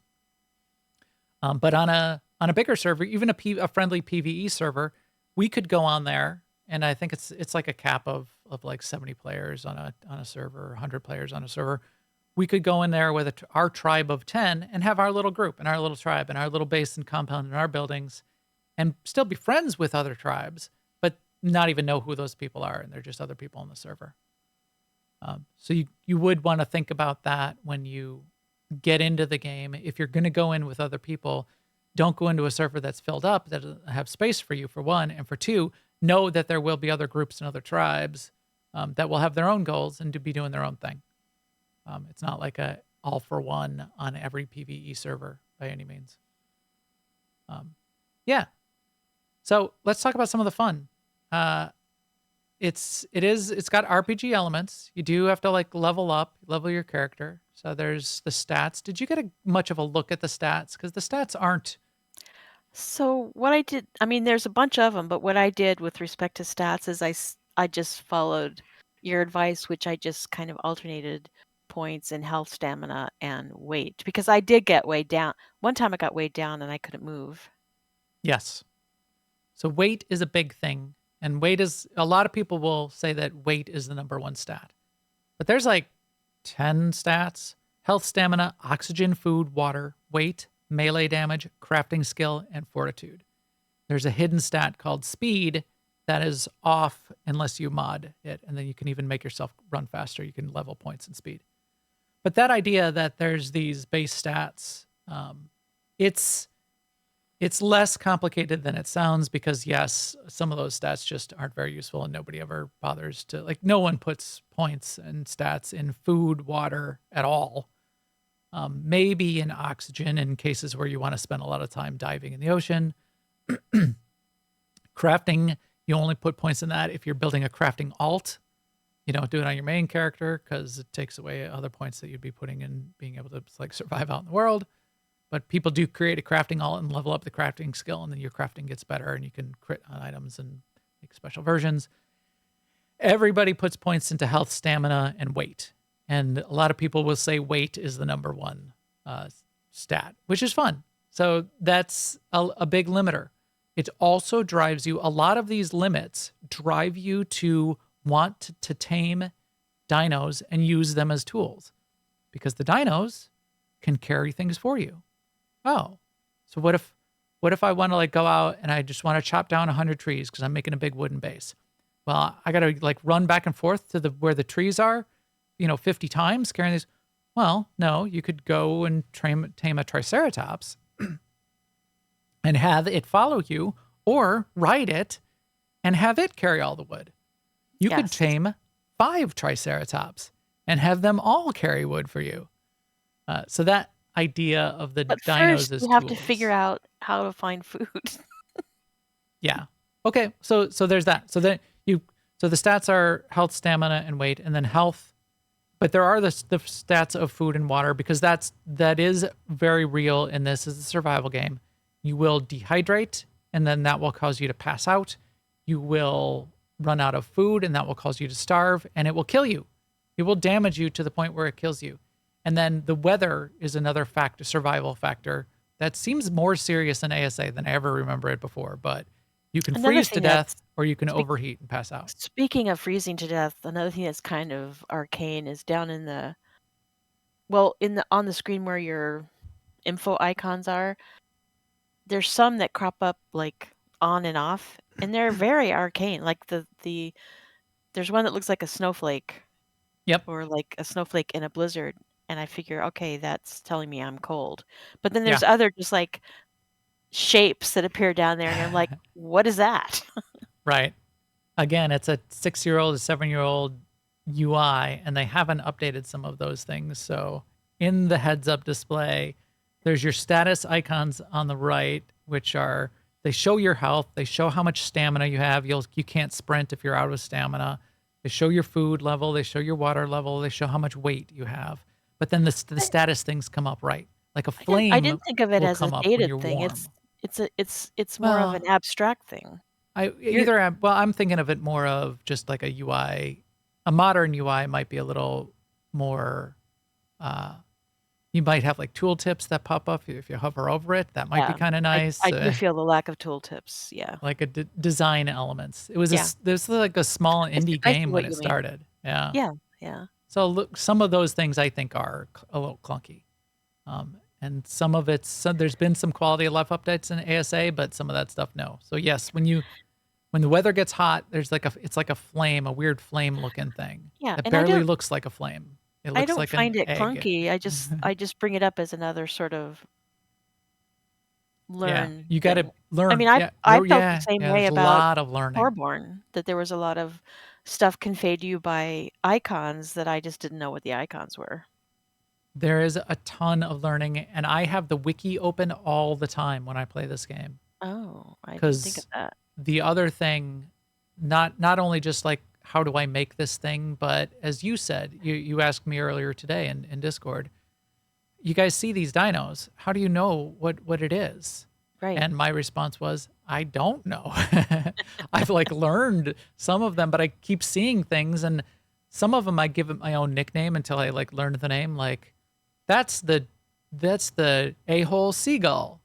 But on a bigger server, even a friendly PvE server, we could go on there, and I think it's like a cap of like 70 players on a server, 100 players on a server. We could go in there with our tribe of 10 and have our little group and our little tribe and our little base and compound and our buildings, and still be friends with other tribes, but not even know who those people are, and they're just other people on the server. So you would want to think about that when you get into the game. If you're going to go in with other people, don't go into a server that's filled up, that doesn't have space for you, for one. And for two, know that there will be other groups and other tribes that will have their own goals and to be doing their own thing. It's not like a all for one on every PvE server by any means. Yeah. So let's talk about some of the fun. It's got RPG elements. You do have to like level your character. So there's the stats. Did you get much of a look at the stats? Because the stats aren't. So what I did, I mean, there's a bunch of them, but what I did with respect to stats is I just followed your advice, which I just kind of alternated points in health, stamina, and weight, because I did get weighed down. One time I got weighed down and I couldn't move. Yes. So weight is a big thing. And weight is, a lot of people will say that weight is the number one stat. But there's like 10 stats: health, stamina, oxygen, food, water, weight, melee damage, crafting skill, and fortitude. There's a hidden stat called speed that is off unless you mod it. And then you can even make yourself run faster. You can level points and speed. But that idea that there's these base stats, it's less complicated than it sounds, because yes, some of those stats just aren't very useful and nobody ever bothers to, like, no one puts points and stats in food, water at all. Maybe in oxygen in cases where you want to spend a lot of time diving in the ocean. Crafting, you only put points in that if you're building a crafting alt. You don't do it on your main character because it takes away other points that you'd be putting in being able to like survive out in the world. But people do create a crafting alt and level up the crafting skill, and then your crafting gets better and you can crit on items and make special versions. Everybody puts points into health, stamina, and weight. And a lot of people will say weight is the number one stat, which is fun. So that's a big limiter. It also drives you, a lot of these limits drive you to want to tame dinos and use them as tools, because the dinos can carry things for you. Oh, so what if I want to like go out and I just want to chop down 100 trees because I'm making a big wooden base? Well, I got to like run back and forth to where the trees are, 50 times carrying these. Well, no, you could go and tame a triceratops and have it follow you, or ride it and have it carry all the wood. You could tame 5 triceratops and have them all carry wood for you. So that idea of the But dinos first, as you have to tools. figure out how to find food. Yeah. Okay. So there's that. So the stats are health, stamina, and weight, and then health. But there are the stats of food and water, because that is very real in this as a survival game. You will dehydrate, and then that will cause you to pass out. You will run out of food, and that will cause you to starve, and it will kill you. It will damage you to the point where it kills you. And then the weather is another survival factor that seems more serious in ASA than I ever remember it before. But you can freeze to death, or you can overheat and pass out. Speaking of freezing to death, another thing that's kind of arcane is down in on the screen where your info icons are. There's some that crop up like on and off, and they're very arcane. Like there's one that looks like a snowflake. Yep. Or like a snowflake in a blizzard. And I figure, okay, that's telling me I'm cold. But then there's other just like shapes that appear down there, and I'm like, what is that? Right. Again, it's a 6-year-old, a 7-year-old UI, and they haven't updated some of those things. So in the heads-up display, there's your status icons on the right, which are, they show your health, they show how much stamina you have. You can't sprint if you're out of stamina. They show your food level, they show your water level, they show how much weight you have. But then the status things come up, right? Like a flame. I didn't think of it as a dated thing. Warm. It's more of an abstract thing. I'm thinking of it more of just like a UI. A modern UI might be a little more. You might have like tooltips that pop up if you hover over it. That might be kind of nice. I do feel the lack of tooltips. Yeah. Like a design elements. It was there's like a small indie game when it started. Yeah. Yeah. Yeah. So look, some of those things I think are a little clunky. And some of there's been some quality of life updates in ASA, but some of that stuff, no. So yes, when the weather gets hot, it's like a flame, a weird flame looking thing. Yeah. That barely looks like a flame. It I looks don't like an find it egg. clunky. I just bring it up as another sort of Yeah, learn you got to thing. I learn. mean, I Yeah, I felt the same yeah. way There's a about lot of learning. Torborn, that there was a lot of stuff conveyed to you by icons that I just didn't know what the icons were. There is a ton of learning, and I have the wiki open all the time when I play this game. Oh, I didn't think of Because that. the other thing, not only just like how do I make this thing, but as you said, you asked me earlier today in Discord, you guys see these dinos. How do you know what it is? Right. And my response was, I don't know. I've like learned some of them, but I keep seeing things, and some of them I give it my own nickname until I like learned the name. Like that's the a-hole seagull.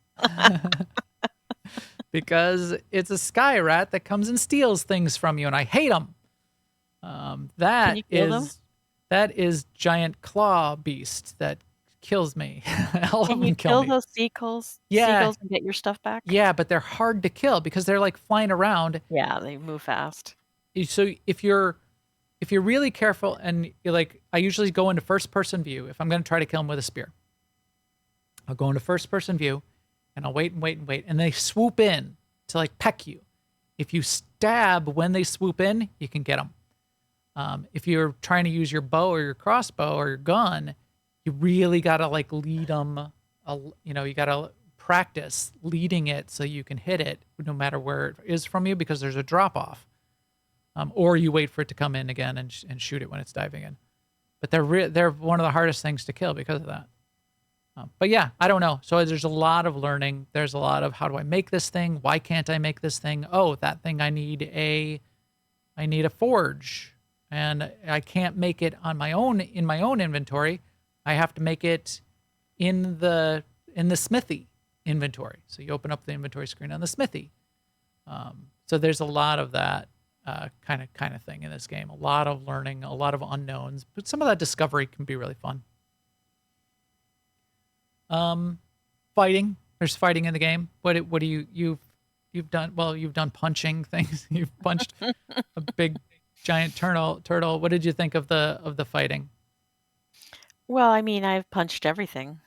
Because it's a sky rat that comes and steals things from you, and I hate them. Can you kill them? That is giant claw beast that kills me. All of Can you them kill kill me. those seagulls Yeah, and get your stuff back? yeah, but they're hard to kill because they're like flying around. Yeah, they move fast. So if you're really careful and you're like, I usually go into first person view if I'm going to try to kill them with a spear. I'll go into first person view, and I'll wait and wait and wait, and they swoop in to like peck you. If you stab when they swoop in, you can get them. If you're trying to use your bow or your crossbow or your gun, you really gotta like lead them. You gotta practice leading it so you can hit it no matter where it is from you, because there's a drop off. Or you wait for it to come in again and shoot it when it's diving in. But they're one of the hardest things to kill because of that. But yeah, I don't know. So there's a lot of learning. There's a lot of how do I make this thing? Why can't I make this thing? Oh, that thing I need a forge, and I can't make it on my own in my own inventory. I have to make it in the smithy inventory. So you open up the inventory screen on the smithy. So there's a lot of that kind of thing in this game. A lot of learning, a lot of unknowns, but some of that discovery can be really fun. Fighting. There's fighting in the game. What do you've done? Well, you've done punching things. You've punched a big giant turtle. What did you think of the fighting? Well, I mean, I've punched everything.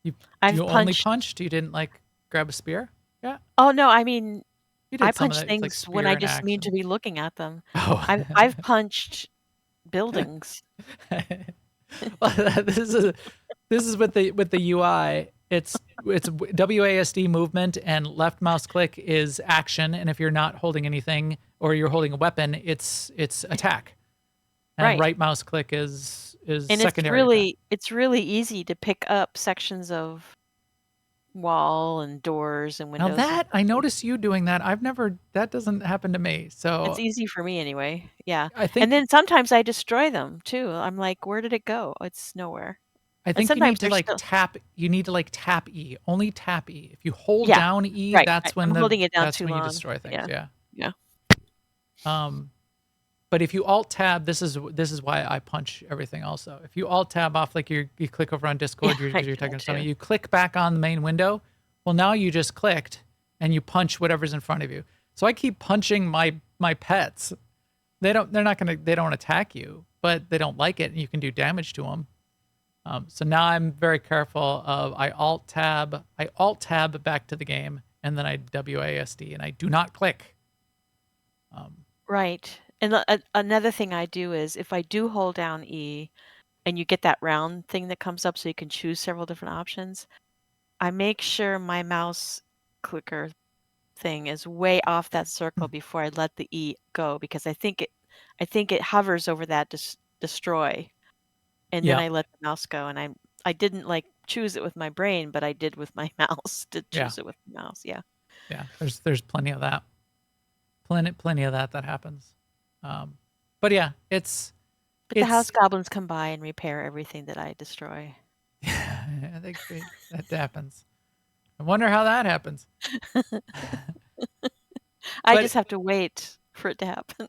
You I've you only punched. punched? You didn't like grab a spear? Yeah, Oh no, I mean, you I did some of punch that. It's like things when spear I and just axe need to and be looking at them. oh. I've punched buildings. Well, this is with the UI. It's WASD movement, and left mouse click is action, and if you're not holding anything or you're holding a weapon, it's attack. And Right. right mouse click is And it's secondary attack. really easy to pick up sections of wall and doors and Now windows and that I stuff. notice you doing that, that doesn't happen to me. It's So easy for me anyway. Yeah. I And think then sometimes I destroy them too. I'm like, where did it go? It's nowhere. I And think you sometimes need to they're like still. tap. You need to like tap E. Only tap E. If you hold Yeah. down E, Right. that's I'm holding it down that's too when you long. destroy things. Yeah. Yeah. Yeah. But if you alt tab, this is why I punch everything. Also, if you alt tab off, like you click over on Discord, Yeah, I you're do talking that to somebody, too. you click back on the main window. Well, now you just clicked and you punch whatever's in front of you. So I keep punching my pets. They don't attack you, but they don't like it, and you can do damage to them. So now I'm very careful of I alt tab back to the game, and then I WASD, and I do not click. Right. And another thing I do is if I do hold down E and you get that round thing that comes up so you can choose several different options, I make sure my mouse clicker thing is way off that circle before I let the E go, because I think it hovers over that destroy, and then Yeah, I let the mouse go, and I didn't like choose it with my brain, but I did with my mouse to yeah, choose it with the mouse. Yeah. yeah. There's plenty of that. Plenty of that happens. But yeah, it's But the house goblins come by and repair everything that I destroy. I think that happens. I wonder how that happens. I But just have to wait for it to happen.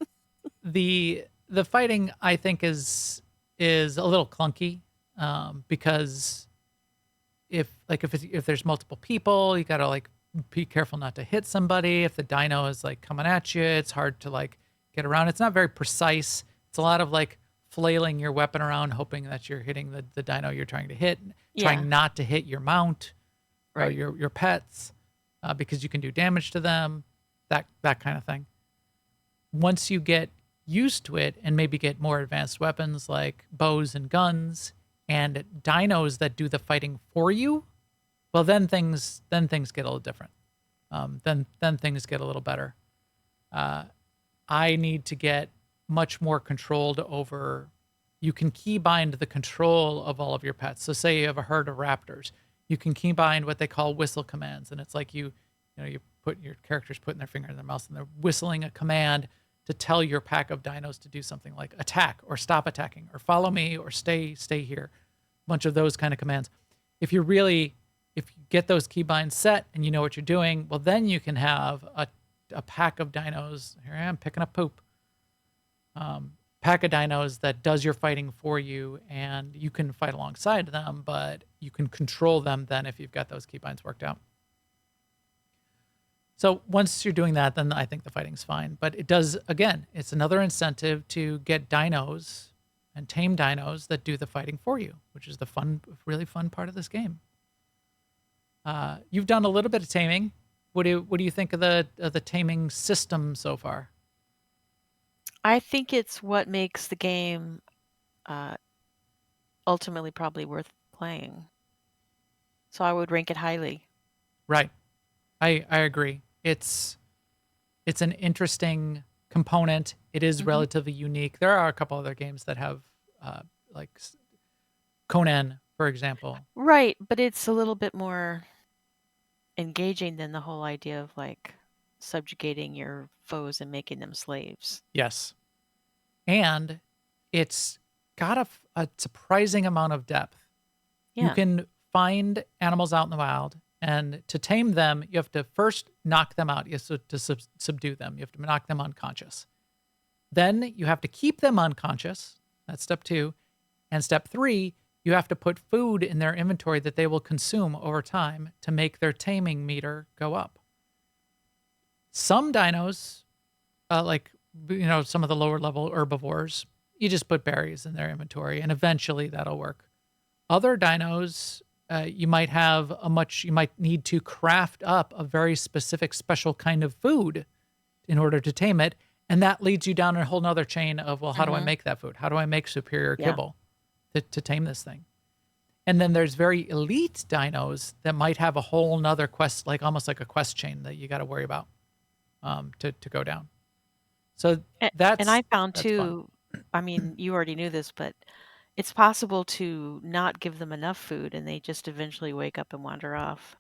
the fighting, I think, is a little clunky, because if there's multiple people, you gotta like be careful not to hit somebody. If the dino is like coming at you, it's hard to like get around. It's not very precise. It's a lot of like flailing your weapon around, hoping that you're hitting the dino you're trying to hit, Yeah. trying not to hit your mount or Right. your pets, because you can do damage to them, that kind of thing. Once you get used to it and maybe get more advanced weapons like bows and guns and dinos that do the fighting for you, well, then things get a little different. Then things get a little better. I need to get much more controlled over. You can keybind the control of all of your pets. So say you have a herd of raptors, you can keybind what they call whistle commands, and it's like you put your characters putting their finger in their mouth and they're whistling a command to tell your pack of dinos to do something like attack or stop attacking or follow me or stay here. A bunch of those kind of commands. If you get those keybinds set and you know what you're doing, well, then you can have a pack of dinos. Here I am picking up poop. Pack of dinos that does your fighting for you, and you can fight alongside them, but you can control them then if you've got those keybinds worked out. So once you're doing that, then I think the fighting's fine. But it does, again, it's another incentive to get dinos and tame dinos that do the fighting for you, which is the really fun part of this game. You've done a little bit of taming. What do you think of the taming system so far? I think it's what makes the game ultimately probably worth playing. So I would rank it highly. Right. I agree. It's an interesting component. It is relatively unique. There are a couple other games that have like Conan, for example. Right, but it's a little bit more engaging than the whole idea of like subjugating your foes and making them slaves. Yes. And it's got a surprising amount of depth. You Yeah. can find animals out in the wild, and to tame them, you have to first knock them out. You have to subdue them. You have to knock them unconscious. Then you have to keep them unconscious. That's step 2. And step 3, you have to put food in their inventory that they will consume over time to make their taming meter go up. Some dinos, like some of the lower level herbivores, you just put berries in their inventory, and eventually that'll work. Other dinos, you might need to craft up a very specific, special kind of food in order to tame it, and that leads you down a whole nother chain of, well, how do I make that food? How do I make superior kibble to tame this thing? And then there's very elite dinos that might have a whole nother quest, like almost like a quest chain that you got to worry about to go down. So that's and I found that's too, I mean, you already knew this, but it's possible to not give them enough food and they just eventually wake up and wander off.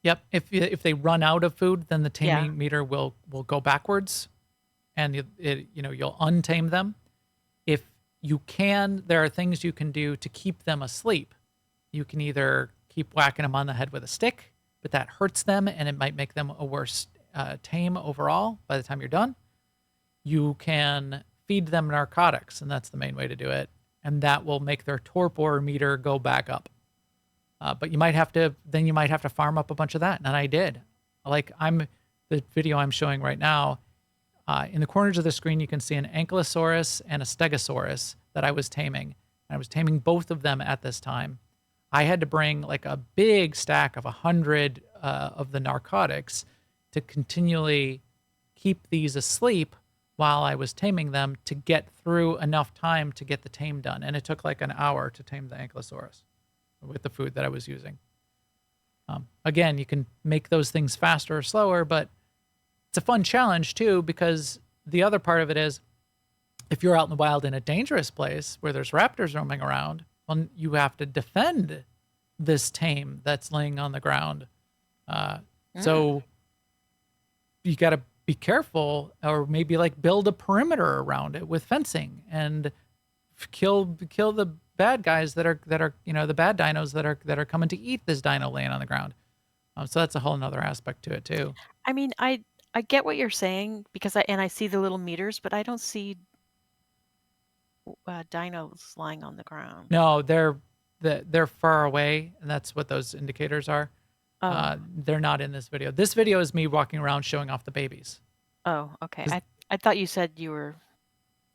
Yep. If they run out of food, then the taming Yeah. meter will go backwards, and you'll untame them. If you can, there are things you can do to keep them asleep. You can either keep whacking them on the head with a stick, but that hurts them and it might make them a worse tame overall by the time you're done. You can feed them narcotics, and that's the main way to do it, and that will make their torpor meter go back up. But you might have to farm up a bunch of that, and I did. Like the video I'm showing right now, in the corners of the screen you can see an Ankylosaurus and a Stegosaurus that I was taming. And I was taming both of them at this time. I had to bring like a big stack of 100 of the narcotics to continually keep these asleep while I was taming them to get through enough time to get the tame done. And it took like an hour to tame the Ankylosaurus with the food that I was using. Again, you can make those things faster or slower, but it's a fun challenge too, because the other part of it is if you're out in the wild in a dangerous place where there's raptors roaming around, well, you have to defend this tame that's laying on the ground. So you got to be careful, or maybe like build a perimeter around it with fencing and kill the bad guys that are the bad dinos that are coming to eat this dino laying on the ground. So that's a whole nother aspect to it too. I mean, I get what you're saying because I see the little meters, but I don't see dinos lying on the ground. No, they're far away, and that's what those indicators are. They're not in this video. This video is me walking around showing off the babies. Oh, okay. I thought you said you were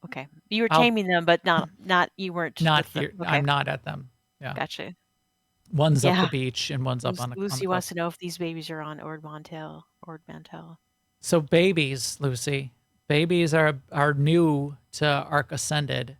Okay. You were I'll- taming them, but not you weren't Not with them. here. Okay. I'm not at them. Yeah. Gotcha. One's up Yeah. the beach and one's up on the Lucy cliff. wants to know if these babies are on Ord Mantell. So babies, Lucy, babies are new to ARK Ascended.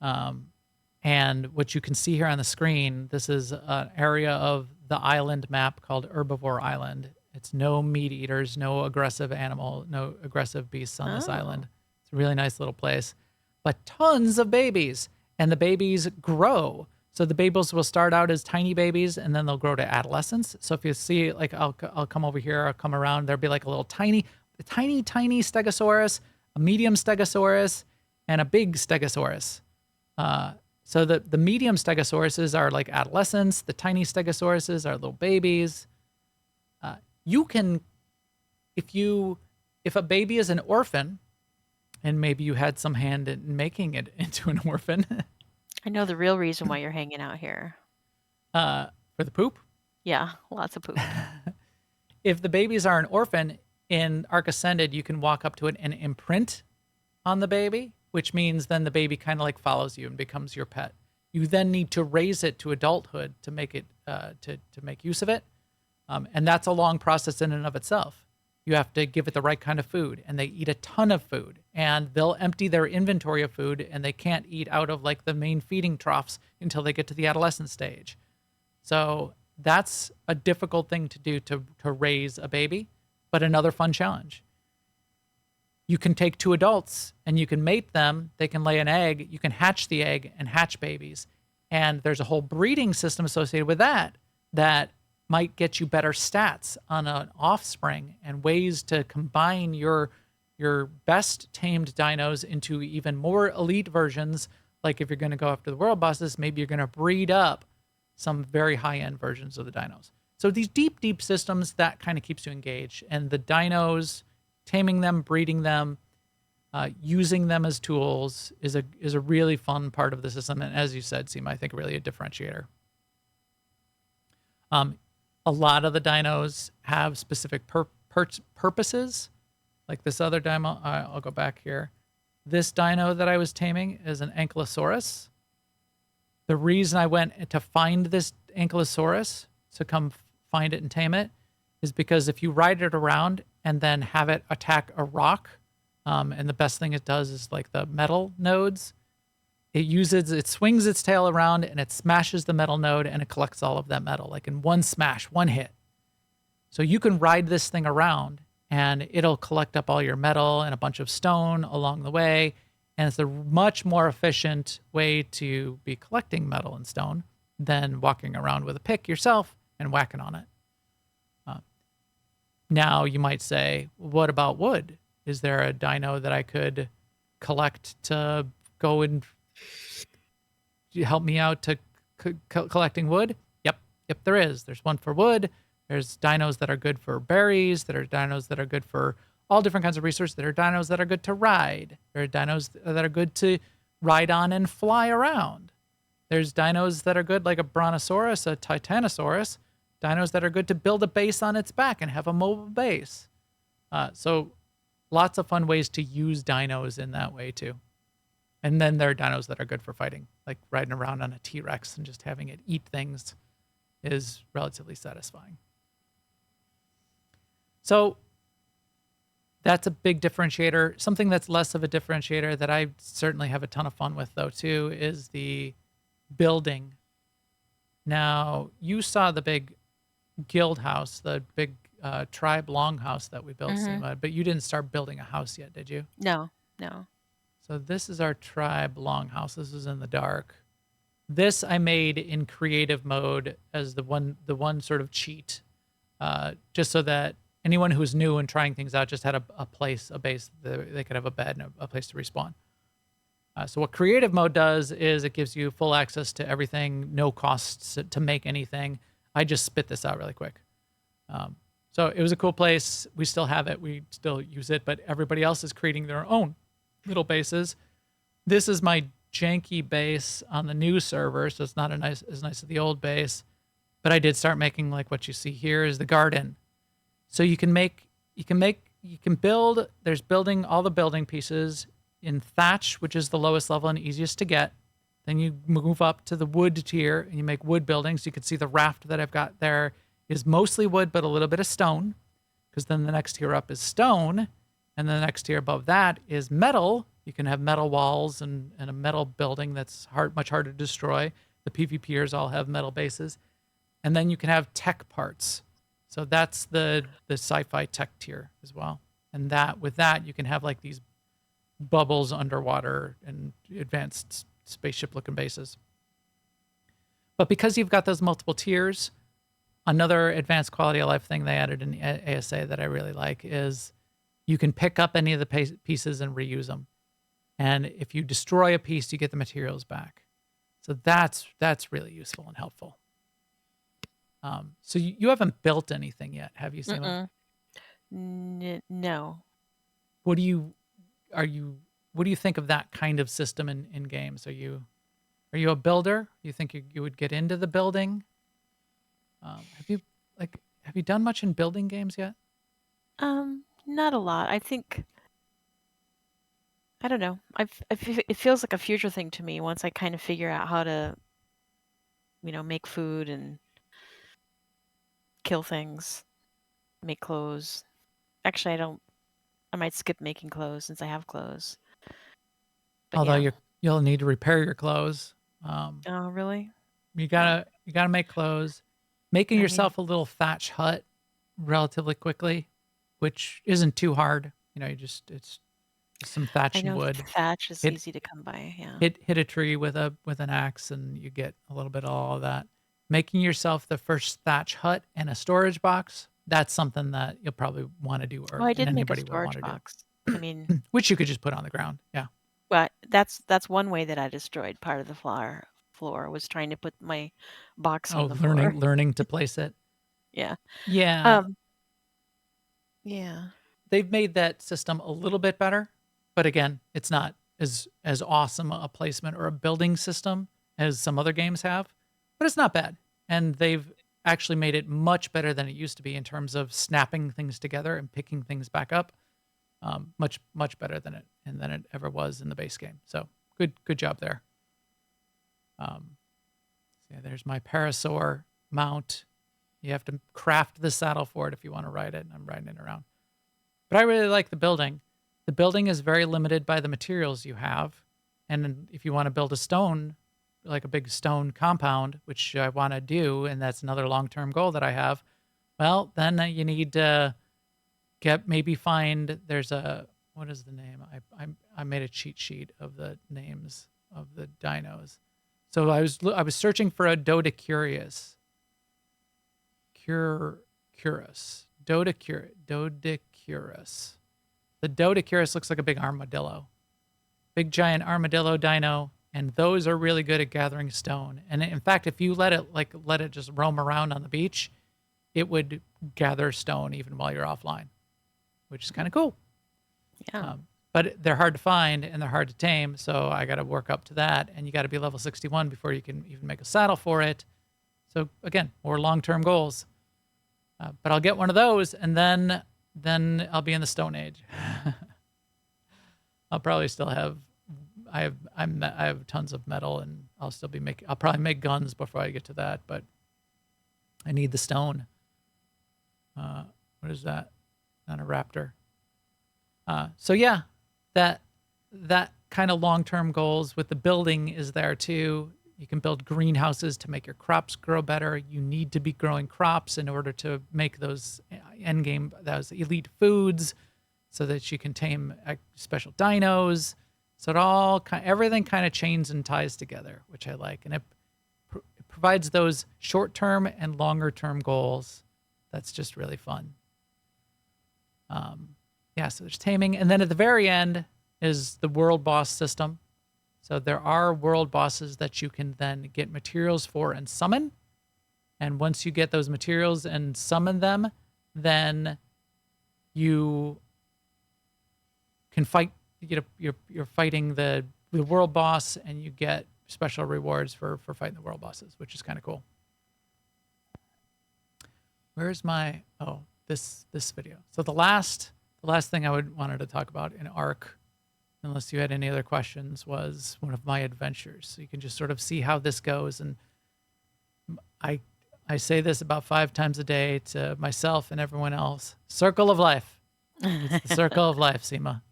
And what you can see here on the screen, this is an area of the island map called Herbivore Island. It's no meat eaters, no aggressive animal, no aggressive beasts on this island. It's a really nice little place, but tons of babies, and the babies grow. So the babies will start out as tiny babies, and then they'll grow to adolescents. So if you see, like, I'll come over here, I'll come around, there'll be like a little tiny Stegosaurus, a medium Stegosaurus, and a big Stegosaurus. So the medium Stegosauruses are like adolescents. The tiny Stegosauruses are little babies. You can, if a baby is an orphan, and maybe you had some hand in making it into an orphan. I know the real reason why you're hanging out here. For the poop. Yeah, lots of poop. If the babies are an orphan in ARK Ascended, you can walk up to it and imprint on the baby, which means then the baby kind of like follows you and becomes your pet. You then need to raise it to adulthood to make it to make use of it, and that's a long process in and of itself. You have to give it the right kind of food, and they eat a ton of food, and they'll empty their inventory of food, and they can't eat out of like the main feeding troughs until they get to the adolescent stage. So that's a difficult thing to do to raise a baby, but another fun challenge. You can take two adults and you can mate them. They can lay an egg. You can hatch the egg and hatch babies. And there's a whole breeding system associated with that might get you better stats on an offspring and ways to combine your best tamed dinos into even more elite versions. Like if you're going to go after the world bosses, maybe you're going to breed up some very high-end versions of the dinos. So these deep systems, that kind of keeps you engaged. And the dinos, taming them, breeding them, using them as tools is a really fun part of the system. And as you said, Sema, I think really a differentiator. A lot of the dinos have specific purposes. Like this other dino, I'll go back here. This dino that I was taming is an Ankylosaurus. The reason I went to find this Ankylosaurus, to come find it and tame it, is because if you ride it around and then have it attack a rock, and the best thing it does is like the metal nodes, it swings its tail around and it smashes the metal node and it collects all of that metal, like in one smash, one hit. So you can ride this thing around and it'll collect up all your metal and a bunch of stone along the way. And it's a much more efficient way to be collecting metal and stone than walking around with a pick yourself and whacking on it. Now you might say, what about wood? Is there a dino that I could collect to go and help me out to collecting wood? Yep, there is. There's one for wood. There's dinos that are good for berries. There are dinos that are good for all different kinds of resources. There are dinos that are good to ride. There are dinos that are good to ride on and fly around. There's dinos that are good, like a Brontosaurus, a Titanosaurus, dinos that are good to build a base on its back and have a mobile base. So lots of fun ways to use dinos in that way too. And then there are dinos that are good for fighting, like riding around on a T-Rex and just having it eat things is relatively satisfying. So that's a big differentiator. Something that's less of a differentiator that I certainly have a ton of fun with, though, too, is the building. Now, you saw the big guild house, the big tribe longhouse that we built, Sema, but you didn't start building a house yet, did you? No. So this is our tribe longhouse. This is in the dark. This I made in creative mode as the one sort of cheat, just so that anyone who's new and trying things out just had a place, a base, they could have a bed and a place to respawn. So what creative mode does is it gives you full access to everything, no costs to make anything. I just spit this out really quick. So it was a cool place. We still have it. We still use it, but everybody else is creating their own little bases. This is my janky base on the new server, so it's not as nice as the old base. But I did start making, like what you see here is the garden. So you can build, there's building, all the building pieces. in thatch, which is the lowest level and easiest to get. Then you move up to the wood tier and you make wood buildings. You can see the raft that I've got there is mostly wood, but a little bit of stone, because then the next tier up is stone. And then the next tier above that is metal. You can have metal walls and a metal building that's much harder to destroy. The PvPers all have metal bases. And then you can have tech parts. So that's the sci-fi tech tier as well. And with that, you can have like these bubbles underwater and advanced spaceship-looking bases. But because you've got those multiple tiers, another advanced quality of life thing they added in ASA that I really like is you can pick up any of the pieces and reuse them. And if you destroy a piece, you get the materials back. So that's really useful and helpful. So you haven't built anything yet, have you, Sema? No. What do you think of that kind of system in games? Are you a builder? You think you would get into the building? Have you done much in building games yet? Not a lot. I think, I don't know. It feels like a future thing to me once I kind of figure out how to, make food and kill things, make clothes. Actually, I might skip making clothes since I have clothes. But Although yeah. you'll need to repair your clothes. Oh, really? You gotta make clothes. Making I yourself a little thatch hut relatively quickly, which isn't too hard. it's just some thatch I and know wood. thatch is Hit- easy to come by. Yeah. Hit a tree with an axe, and you get a little bit of all of that. Making yourself the first thatch hut and a storage box, that's something that you'll probably want to do, Oh, I and did make a anybody will want storage to do. box. I mean, Which you could just put on the ground. Yeah. well, that's one way that I destroyed part of the floor was trying to put my box Oh, on the floor. learning to place it. Yeah. Yeah. Yeah. They've made that system a little bit better, but again, it's not as awesome a placement or a building system as some other games have, but it's not bad. And they've actually made it much better than it used to be in terms of snapping things together and picking things back up. Much better than it ever was in the base game. So good job there. There's my Parasaur mount. You have to craft the saddle for it if you want to ride it. And I'm riding it around. But I really like the building. The building is very limited by the materials you have. And if you want to build a stone, like a big stone compound, which I want to do, and that's another long-term goal that I have, well, then you need to find, what is the name? I made a cheat sheet of the names of the dinos. So I was searching for a Dodecurus. Dodecurus. The Dodecurus looks like a big armadillo. Big giant armadillo dino, and those are really good at gathering stone. And in fact, if you let it just roam around on the beach, it would gather stone even while you're offline, which is kind of cool. Yeah. But they're hard to find and they're hard to tame, so I got to work up to that. And you got to be level 61 before you can even make a saddle for it. So again, more long-term goals. But I'll get one of those, and then I'll be in the Stone Age. I'll probably still have. I have tons of metal, and I'll still be making. I'll probably make guns before I get to that, but I need the stone. What is that? Not a raptor. So yeah, that kind of long-term goals with the building is there too. You can build greenhouses to make your crops grow better. You need to be growing crops in order to make those those elite foods, so that you can tame special dinos. So everything kind of chains and ties together, which I like, and it provides those short-term and longer-term goals. That's just really fun. So there's taming, and then at the very end is the world boss system. So there are world bosses that you can then get materials for and summon. And once you get those materials and summon them, then you can fight. You're fighting the world boss, and you get special rewards for fighting the world bosses, which is kind of cool. Where's my this video? So the last thing I wanted to talk about in ARK unless you had any other questions, was one of my adventures. So you can just sort of see how this goes. And I say this about 5 times a day to myself and everyone else. Circle of life. It's the circle of life, Sema.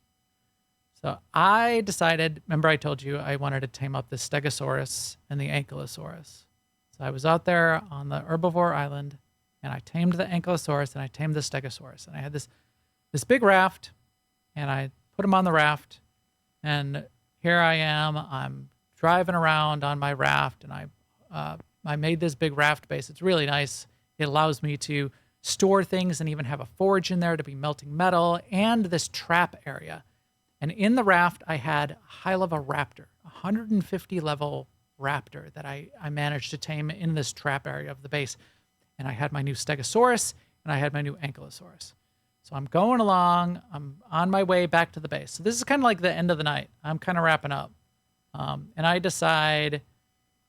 So I decided, remember I told you I wanted to tame up the Stegosaurus and the Ankylosaurus. So I was out there on the herbivore island, and I tamed the Ankylosaurus and I tamed the Stegosaurus. And I had this big raft, and I put them on the raft. And here I am. I'm driving around on my raft, and I made this big raft base. It's really nice. It allows me to store things and even have a forge in there to be melting metal, and this trap area. And in the raft, I had a high-level raptor, 150 level raptor that I managed to tame in this trap area of the base. And I had my new Stegosaurus, and I had my new Ankylosaurus. So I'm going along. I'm on my way back to the base. So this is kind of like the end of the night. I'm kind of wrapping up. And I decide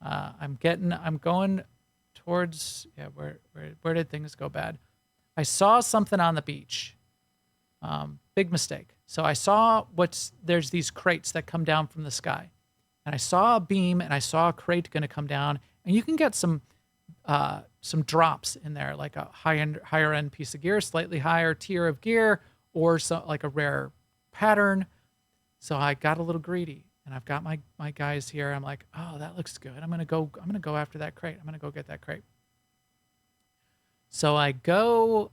I'm going towards, where did things go bad? I saw something on the beach. Big mistake. So I saw there's these crates that come down from the sky. And I saw a beam, and I saw a crate going to come down. And you can get some drops in there, like a higher end piece of gear, slightly higher tier of gear, or like a rare pattern. So I got a little greedy, and I've got my guys here. I'm like, oh, that looks good. I'm gonna go after that crate. I'm gonna go get that crate. So I go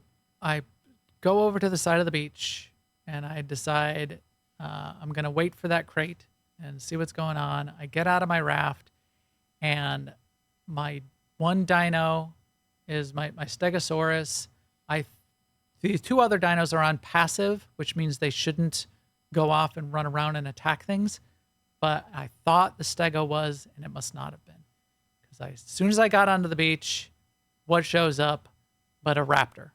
over to the side of the beach, and I decide I'm gonna wait for that crate and see what's going on. I get out of my raft, and my one dino is my Stegosaurus. The 2 other dinos are on passive, which means they shouldn't go off and run around and attack things. But I thought the Stego was, and it must not have been. Because as soon as I got onto the beach, what shows up but a raptor?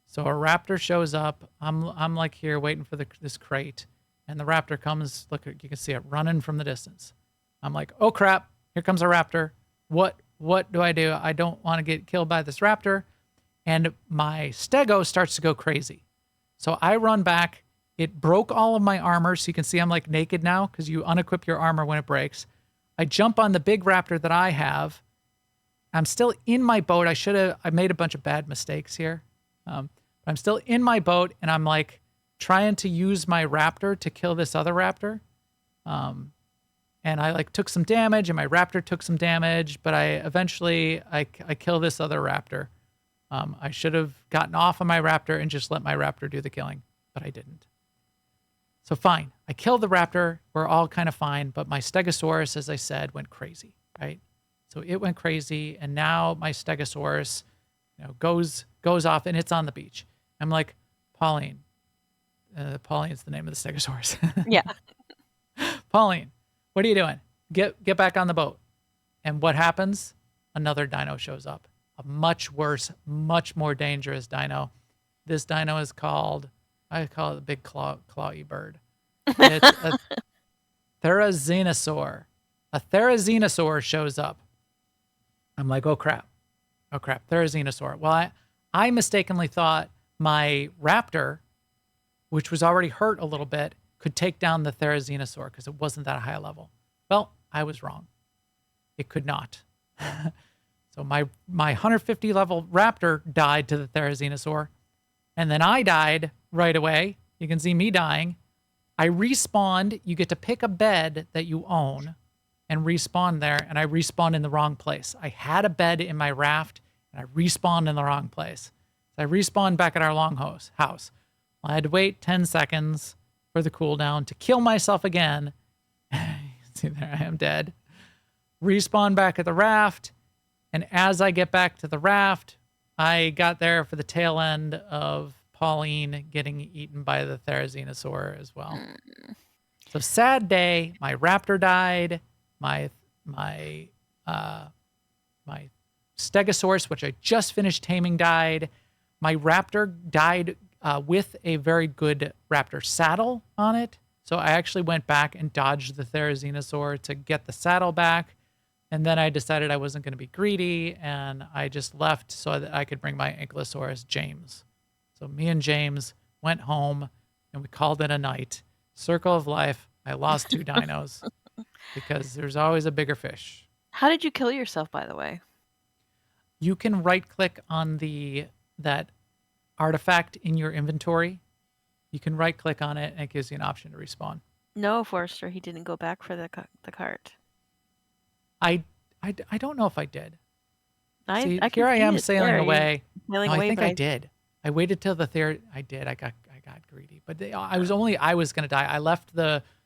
So a raptor shows up. I'm like here waiting for this crate. And the raptor comes, look, you can see it running from the distance. I'm like, oh crap, here comes a raptor. What do? I don't want to get killed by this raptor. And my Stego starts to go crazy. So I run back. It broke all of my armor. So you can see I'm like naked now because you unequip your armor when it breaks. I jump on the big raptor that I have. I'm still in my boat. I made a bunch of bad mistakes here. But I'm still in my boat, and I'm like trying to use my raptor to kill this other raptor. And I like took some damage, and my raptor took some damage, but I eventually kill this other raptor. I should have gotten off of my raptor and just let my raptor do the killing, but I didn't. So fine, I killed the raptor. We're all kind of fine, but my Stegosaurus, as I said, went crazy, right? So it went crazy, and now my Stegosaurus, goes off, and it's on the beach. I'm like, Pauline. Pauline's the name of the Stegosaurus. Yeah. Pauline, what are you doing? Get back on the boat. And what happens? Another dino shows up. A much worse, much more dangerous dino. This dino is I call it the big clawy bird. It's a Therizinosaur. A Therizinosaur shows up. I'm like, oh crap, Therizinosaur. Well, I mistakenly thought my raptor, which was already hurt a little bit, could take down the Therizinosaur because it wasn't that high level. Well, I was wrong. It could not. So my 150 level raptor died to the Therizinosaur, and then I died right away. You can see me dying. I respawned. You get to pick a bed that you own and respawn there, and I respawned in the wrong place. I had a bed in my raft, and I respawned in the wrong place. So I respawned back at our longhouse house. I had to wait 10 seconds for the cooldown to kill myself again. See, there I am dead. Respawn back at the raft, and as I get back to the raft, I got there for the tail end of Pauline getting eaten by the Therizinosaur as well. So sad day. My raptor died. My Stegosaurus, which I just finished taming, died. My raptor died with a very good raptor saddle on it. So I actually went back and dodged the Therizinosaur to get the saddle back. And then I decided I wasn't going to be greedy, and I just left so that I could bring my Ankylosaurus, James. So me and James went home, and we called it a night. Circle of life. I lost 2 dinos because there's always a bigger fish. How did you kill yourself, by the way? You can right-click on that artifact in your inventory. You can right-click on it, and it gives you an option to respawn. No, Forrester, he didn't go back for the cart. I don't know if I did. See, I can here I see am it sailing there. away. Sailing No, I away, think but I did. I waited till the third. I did. I got greedy, but I was gonna die. I left my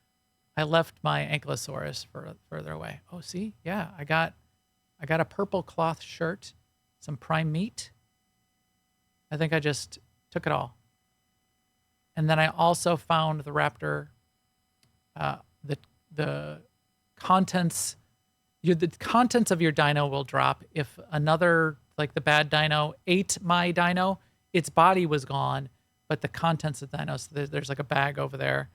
ankylosaurus further away. Oh, see, yeah, I got a purple cloth shirt, some prime meat. I think I just took it all, and then I also found the raptor. The contents. The contents of your dino will drop if another, like the bad dino, ate my dino. Its body was gone, but the contents of the dino. So there's like a bag over there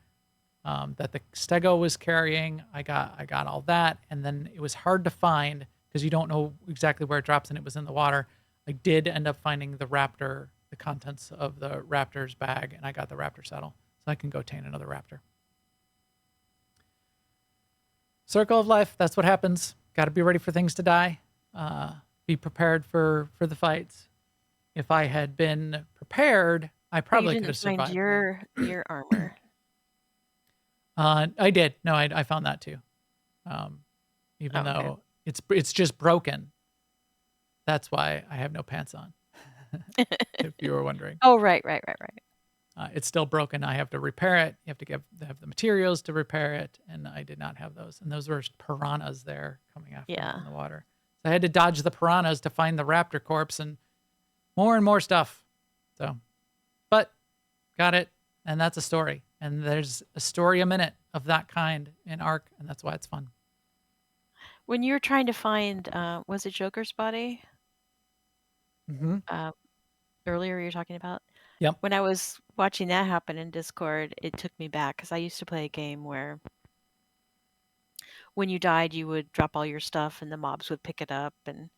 that the stego was carrying. I got all that, and then it was hard to find because you don't know exactly where it drops, and it was in the water. I did end up finding the contents of the raptor's bag, and I got the raptor saddle, so I can go tame another raptor. Circle of life, that's what happens. Got to be ready for things to die. Be prepared for the fights. If I had been prepared, I probably could have survived. You didn't find your armor. I did. No, I found that too. Even though it's just broken. That's why I have no pants on. If you were wondering. Oh, right. It's still broken. I have to repair it. You have to have the materials to repair it, and I did not have those. And those were piranhas there coming after me in the water. So I had to dodge the piranhas to find the raptor corpse and more stuff. So, but got it, and that's a story. And there's a story a minute of that kind in ARK, and that's why it's fun. When you were trying to find, was it Joker's body? Mm-hmm. Earlier you were talking about? Yep. When I was watching that happen in Discord, it took me back because I used to play a game where when you died, you would drop all your stuff and the mobs would pick it up, and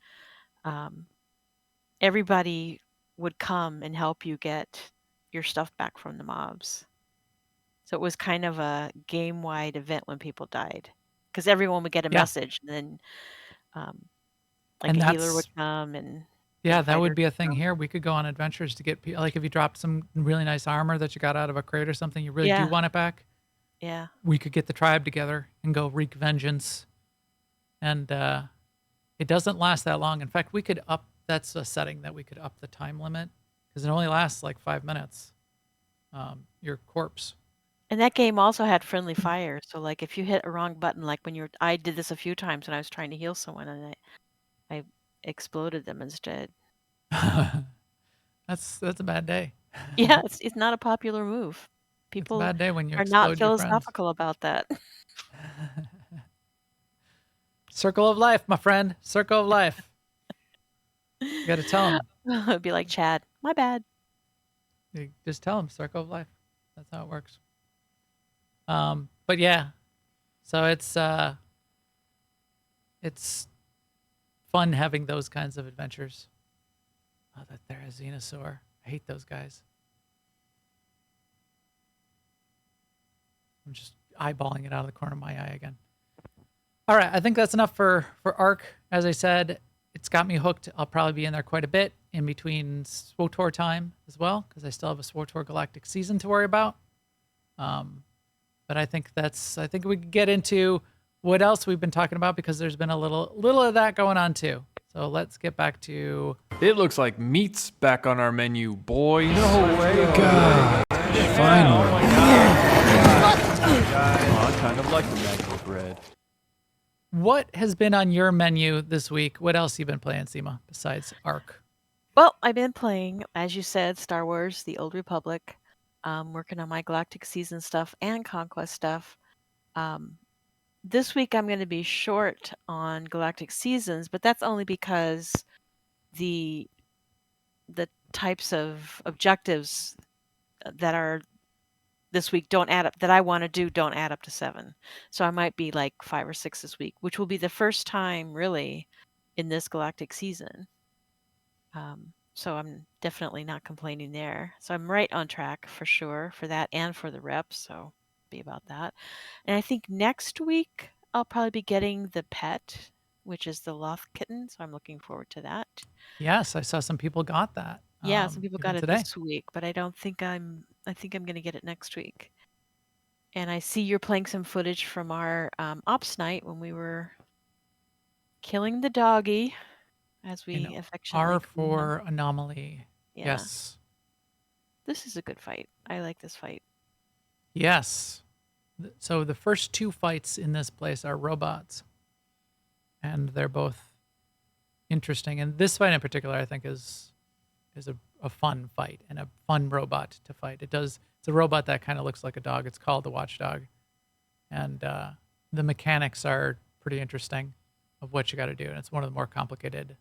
everybody would come and help you get your stuff back from the mobs. So it was kind of a game-wide event when people died because everyone would get a message, and then like a healer would come and that would be a thing here. We could go on adventures to get like if you dropped some really nice armor that you got out of a crate or something, you really do want it back. Yeah. We could get the tribe together and go wreak vengeance. And it doesn't last that long. In fact, we could that's a setting that we could up the time limit because it only lasts like 5 minutes. Your corpse. And that game also had friendly fire. So like if you hit a wrong button, like I did this a few times when I was trying to heal someone and I exploded them instead. That's a bad day. Yeah, it's not a popular move. People it's a bad day when you are explode not philosophical about that. Circle of life, my friend. Circle of life. You got to tell them. It'd be like Chad. My bad. You just tell them circle of life. That's how it works. But yeah, so it's fun having those kinds of adventures. Oh, that there is Dinosaur. I hate those guys. I'm just eyeballing it out of the corner of my eye again. All right, I think that's enough for ARK. As I said, it's got me hooked. I'll probably be in there quite a bit in between SWTOR time as well, because I still have a SWTOR Galactic season to worry about. But I think we could get into what else we've been talking about because there's been a little of that going on too. So let's get back to. It looks like meat's back on our menu, boys. No way. God. Finally. I kind of like the mango bread. What has been on your menu this week? What else have you been playing, Sema, besides ARK? Well, I've been playing, as you said, Star Wars, The Old Republic. Working on my Galactic Season stuff and Conquest stuff. This week I'm going to be short on Galactic Seasons, but that's only because the types of objectives that are this week don't add up, that I want to do don't add up to 7. So I might be like 5 or 6 this week, which will be the first time really in this Galactic Season. So I'm definitely not complaining there. So I'm right on track for sure for that and for the reps. So happy about that. And I think next week I'll probably be getting the pet, which is the Loth kitten. So I'm looking forward to that. Yes, I saw some people got that. Yeah, some people Even got it today. this week, but I think I'm going to get it next week. And I see you're playing some footage from our ops night when we were killing the doggy, as we affectionately R call him. for anomaly. Yeah. Yes. This is a good fight. I like this fight. Yes. So the first 2 fights in this place are robots, and they're both interesting. And this fight in particular, I think, is a fun fight and a fun robot to fight. It's a robot that kind of looks like a dog. It's called the Watchdog, and the mechanics are pretty interesting of what you got to do. And it's one of the more complicated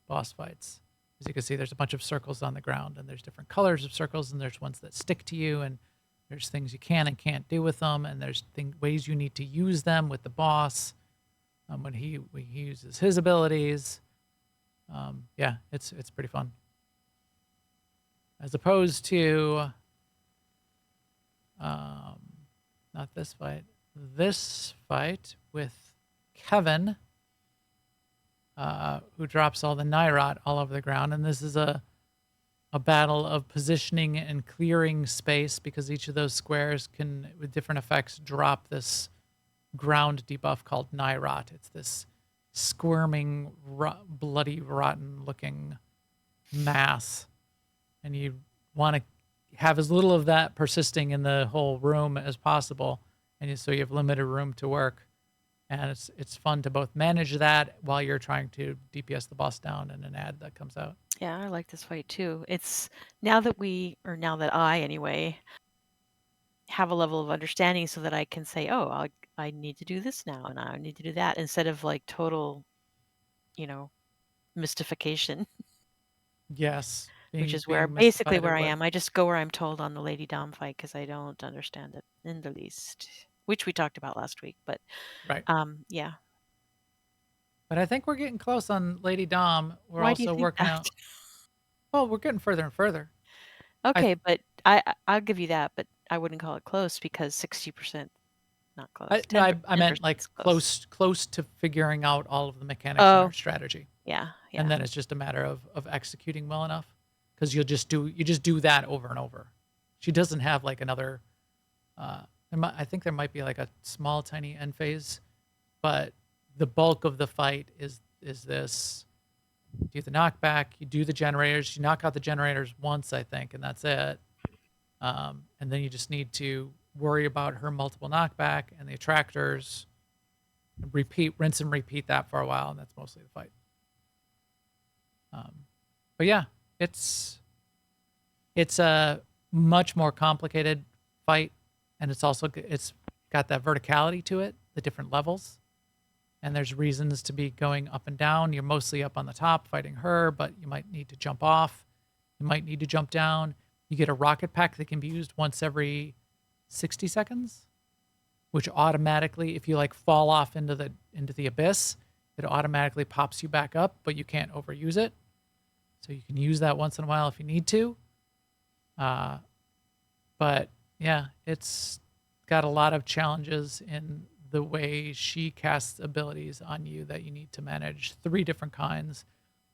boss fights. As you can see, there's a bunch of circles on the ground, and there's different colors of circles, and there's ones that stick to you, and there's things you can and can't do with them, and there's ways you need to use them with the boss when he uses his abilities. Yeah, it's pretty fun. As opposed to, not this fight with Kevin, who drops all the Nyrot all over the ground. And this is a battle of positioning and clearing space, because each of those squares can, with different effects, drop this ground debuff called Nyrot. It's this squirming, bloody, rotten-looking mass. And you want to have as little of that persisting in the whole room as possible. And so you have limited room to work. And it's fun to both manage that while you're trying to DPS the boss down in an ad that comes out. Yeah, I like this fight too. It's now that I anyway have a level of understanding so that I can say, oh, I need to do this now and I need to do that, instead of like total, mystification. Yes. Which is being basically mystified where at I what- am. I just go where I'm told on the Lady Dom fight because I don't understand it in the least, which we talked about last week. But Right. yeah. But I think we're getting close on Lady Dom. We're Why do you also think working that? out. Well, we're getting further and further. Okay, but I'll give you that, but I wouldn't call it close because 60% not close. I meant 10% like is close. close to figuring out all of the mechanics in our Oh. strategy. Yeah. And then it's just a matter of executing well enough, because you just do that over and over. She doesn't have like another. I think there might be like a small, tiny end phase, but the bulk of the fight is this. Do the knockback, you do the generators, you knock out the generators once, I think, and that's it. And then you just need to worry about her multiple knockback and the attractors. Rinse and repeat that for a while, and that's mostly the fight. But yeah, it's a much more complicated fight, and it's got that verticality to it, the different levels. And there's reasons to be going up and down. You're mostly up on the top fighting her, but you might need to jump off. You might need to jump down. You get a rocket pack that can be used once every 60 seconds, which automatically, if you like fall off into the abyss, it automatically pops you back up, but you can't overuse it. So you can use that once in a while if you need to. But yeah, it's got a lot of challenges in the way she casts abilities on you that you need to manage. 3 different kinds.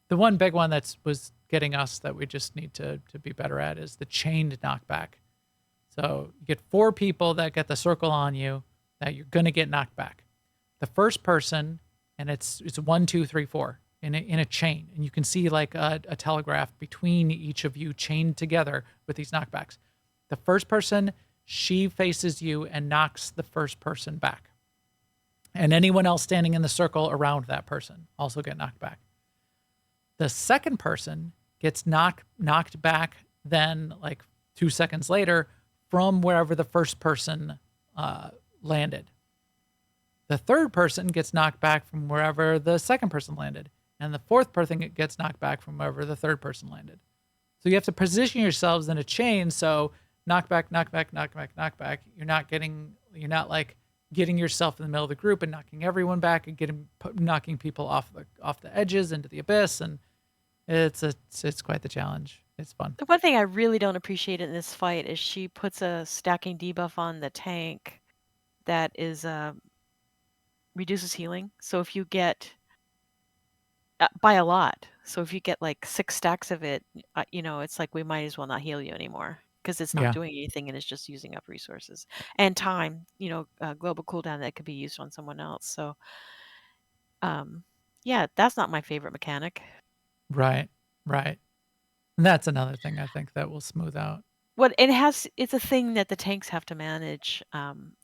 The one big one was getting us that we just need to be better at is the chained knockback. So you get 4 people that get the circle on you that you're going to get knocked back. The first person, and it's 1, 2, 3, 4 in a chain. And you can see like a telegraph between each of you chained together with these knockbacks. The first person, she faces you and knocks the first person back. And anyone else standing in the circle around that person also get knocked back. The second person gets knocked back then like 2 seconds later from wherever the first person landed. The third person gets knocked back from wherever the second person landed. And the fourth person gets knocked back from wherever the third person landed. So you have to position yourselves in a chain. So knockback, knockback, knockback, knockback. You're not like getting yourself in the middle of the group and knocking everyone back and knocking people off the edges into the abyss. And it's quite the challenge. It's fun. The one thing I really don't appreciate in this fight is she puts a stacking debuff on the tank that is reduces healing. So if you get by a lot, so if you get like 6 stacks of it, it's like we might as well not heal you anymore because it's not Yeah. doing anything and it's just using up resources and time. Global cooldown that could be used on someone else. So, yeah, that's not my favorite mechanic. Right. Right. And that's another thing I think that will smooth out. What it's a thing that the tanks have to manage, and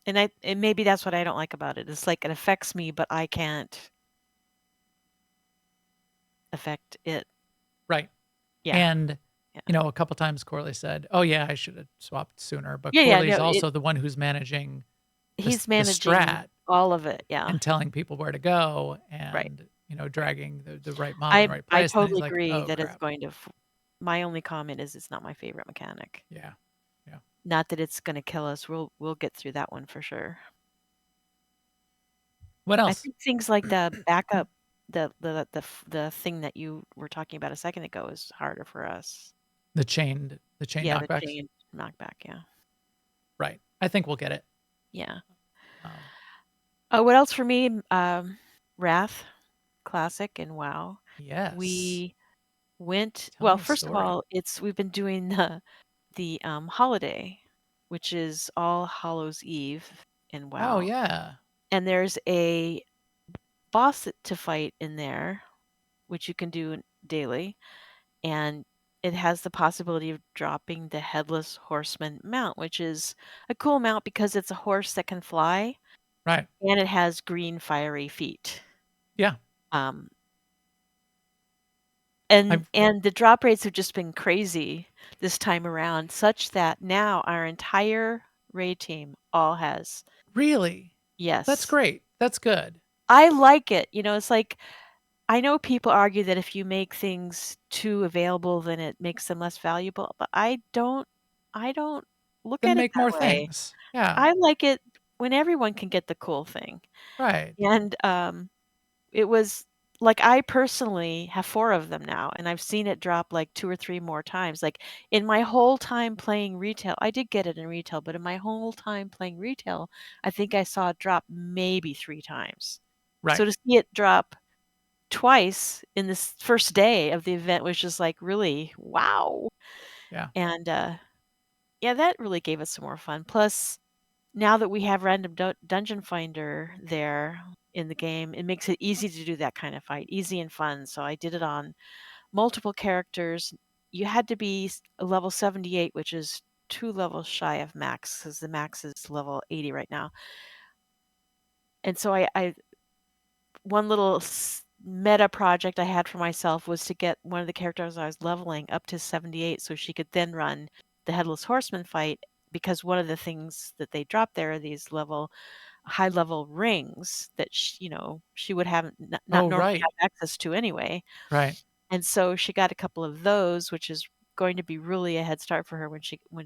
maybe that's what I don't like about it. It's like it affects me, but I can't affect it. Right. Yeah. And, Yeah. a couple times Corley said, "Oh yeah, I should have swapped sooner." But Yeah, Corley's no, also the one who's managing he's the managing strat all of it. Yeah. and telling people where to go Right. and, dragging the right mob in the right I place. And then totally he's like, agree "Oh that it's crap." going to. My only comment is it's not my favorite mechanic. Yeah. Yeah. Not that it's going to kill us. We'll get through that one for sure. What I else? think things like the backup, the thing that you were talking about a second ago is harder for us. The chain Yeah, the knockbacks. chain knockback. Yeah. Right. I think we'll get it. Yeah. Um, What else for me? Wrath, classic, and WoW. yes. We went. Tell Well, me a first of story. all, we've been doing the holiday, which is All Hallows Eve in WoW. Oh yeah. And there's a boss to fight in there, which you can do daily, and it has the possibility of dropping the Headless Horseman mount, which is a cool mount because it's a horse that can fly Right. and it has green fiery feet. Yeah. And I've and the drop rates have just been crazy this time around, such that now our entire raid team all has. really. Yes. That's great. That's good. I like it. It's like I know people argue that if you make things too available, then it makes them less valuable, but I don't look Then at it make more that way. things. Yeah. I like it when everyone can get the cool thing. Right. And it was like I personally have 4 of them now, and I've seen it drop like 2 or 3 more times. Like in my whole time playing retail, I did get it in retail, but in my whole time playing retail, I think I saw it drop maybe 3 times. Right. So to see it drop twice in this first day of the event was just like really wow. Yeah. And yeah, that really gave us some more fun. Plus, now that we have random dungeon finder there in the game, it makes it easy to do that kind of fight, easy and fun. So I did it on multiple characters. You had to be a level 78, which is 2 levels shy of max because the max is level 80 right now. And so I one little meta project I had for myself was to get one of the characters I was leveling up to 78 so she could then run the Headless Horseman fight, because one of the things that they drop there are these high level rings that she would have not Oh, normally right. have access to anyway. Right. And so she got a couple of those, which is going to be really a head start for her when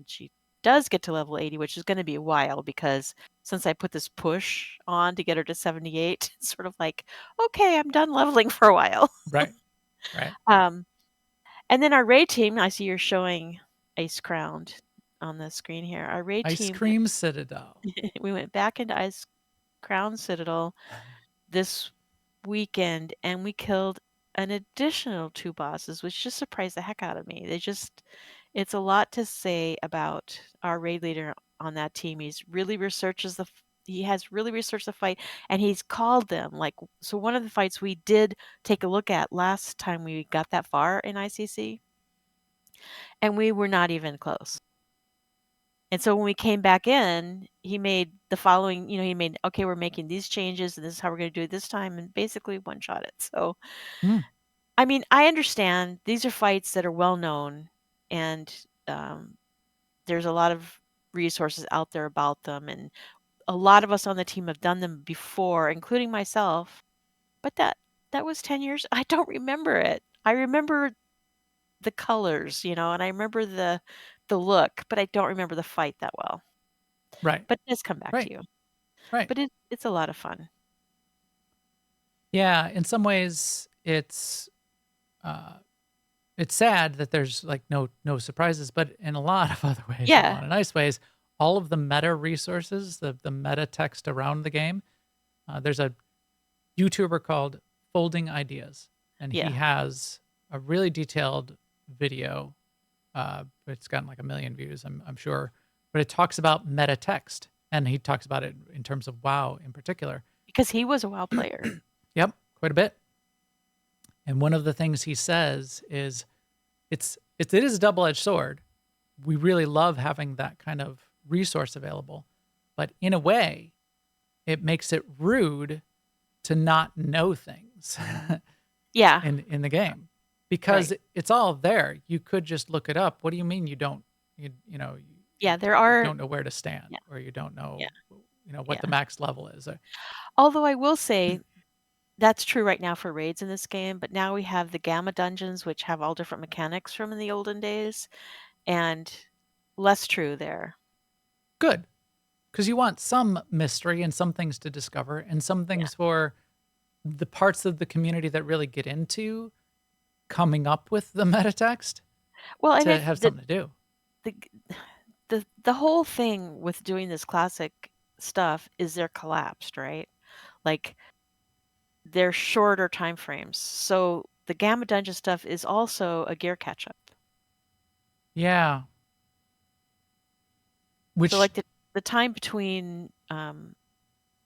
she does get to level 80, which is going to be a while because since I put this push on to get her to 78, it's sort of like, okay, I'm done leveling for a while. Right. Right. And then our raid team, I see you're showing Ice Crowned on the screen here. Our raid Ice team, Cream Citadel. we went back into Ice Crown Citadel this weekend and we killed an additional 2 bosses, which just surprised the heck out of me. It's a lot to say about our raid leader on that team. He has really researched the fight, and he's called them. So one of the fights we did take a look at last time we got that far in ICC, and we were not even close. And so when we came back in, he made the following, okay, we're making these changes and this is how we're going to do it this time, and basically one shot it. So, I mean, I understand these are fights that are well known, and there's a lot of resources out there about them, and a lot of us on the team have done them before, including myself. But that was 10 years. I don't remember it. I remember the colors, and I remember the look, but I don't remember the fight that well. Right. But it does come back to you. Right. But it's a lot of fun. Yeah. In some ways, it's it's sad that there's like no surprises, but in a lot of other ways, in a Yeah. lot of nice ways, all of the meta resources, the meta text around the game. There's a YouTuber called Folding Ideas, and he Yeah. has a really detailed video. It's gotten like 1 million views, I'm sure, but it talks about meta text, and he talks about it in terms of WoW in particular. Because he was a WoW player. Yep, quite a bit. And one of the things he says is, it is a double-edged sword. We really love having that kind of resource available, but in a way, it makes it rude to not know things Yeah. in the game, because Right. it's all there. You could just look it up. What do you mean you don't? You Yeah, there you are. don't know where to stand, Yeah. or you don't know Yeah. what the Yeah. max level is. Although I will say that's true right now for raids in this game, but now we have the Gamma dungeons, which have all different mechanics from in the olden days, and less true there. Good, because you want some mystery and some things to discover, and some things for the parts of the community that really get into coming up with the meta text Well, and to have something to do. the whole thing with doing this classic stuff is they're collapsed, right? Like they're shorter time frames. So the Gamma dungeon stuff is also a gear catch up. Yeah. Which So like the time between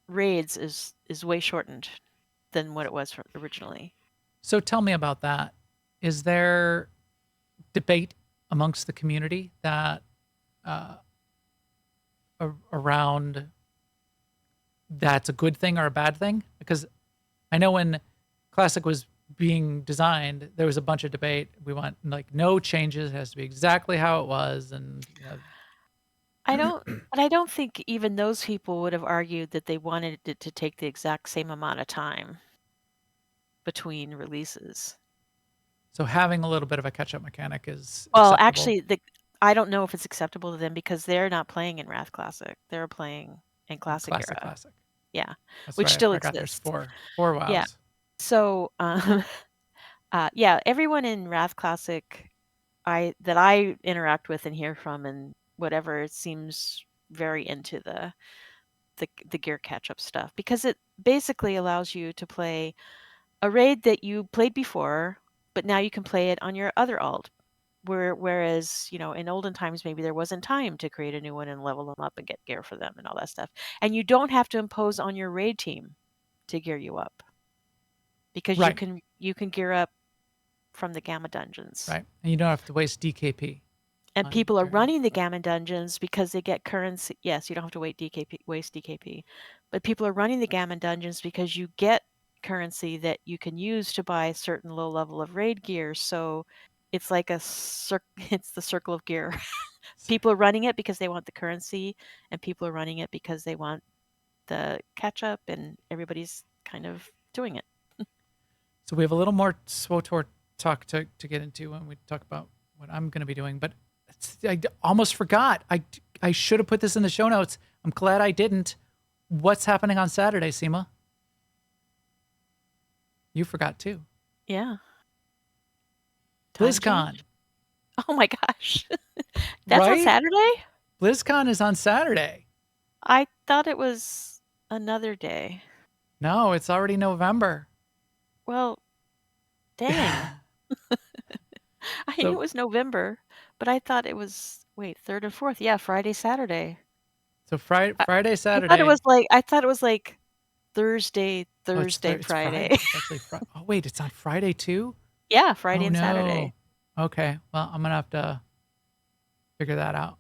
raids is way shortened than what it was originally. So tell me about that. Is there debate amongst the community that around that's a good thing or a bad thing? Because I know when Classic was being designed, there was a bunch of debate. We want like no changes; it has to be exactly how it was, and But I don't think even those people would have argued that they wanted it to take the exact same amount of time between releases. so having a little bit of a catch-up mechanic is Well, acceptable. actually, I don't know if it's acceptable to them because they're not playing in Wrath Classic. They're playing in Classic era. Classic. Yeah, That's which right. still I forgot there's exists. four WoWs. Yeah. So, yeah, everyone in Wrath Classic that I interact with and hear from and whatever seems very into the gear catch-up stuff because it basically allows you to play a raid that you played before, but now you can play it on your other alt. Whereas, in olden times, maybe there wasn't time to create a new one and level them up and get gear for them and all that stuff. And you don't have to impose on your raid team to gear you up because Right. you can gear up from the Gamma dungeons. Right. And you don't have to waste DKP. And on people are gearing up. running the Gamma dungeons because they get currency. Yes, you don't have to waste DKP. But people are running the Gamma dungeons because you get currency that you can use to buy certain low level of raid gear. So it's like it's the circle of gear. People are running it because they want the currency, and people are running it because they want the catch up, and everybody's kind of doing it. So we have a little more SWTOR talk to get into when we talk about what I'm going to be doing, but I almost forgot. I should have put this in the show notes. I'm glad I didn't. What's happening on Saturday, Sema? You forgot too. Yeah. Time BlizzCon. change. Oh my gosh. That's on Right? Saturday? BlizzCon is on Saturday. I thought it was another day. No, it's already November. Well, dang. I knew it was November, but I thought it was, 3rd and 4th. Yeah, Friday, Saturday. So Friday, Saturday. I thought it was like Thursday, Oh, it's Friday. It's actually Friday. Oh, wait, it's on Friday too? Yeah, Friday Oh, and no. Saturday. Okay, well, I'm going to have to figure that out.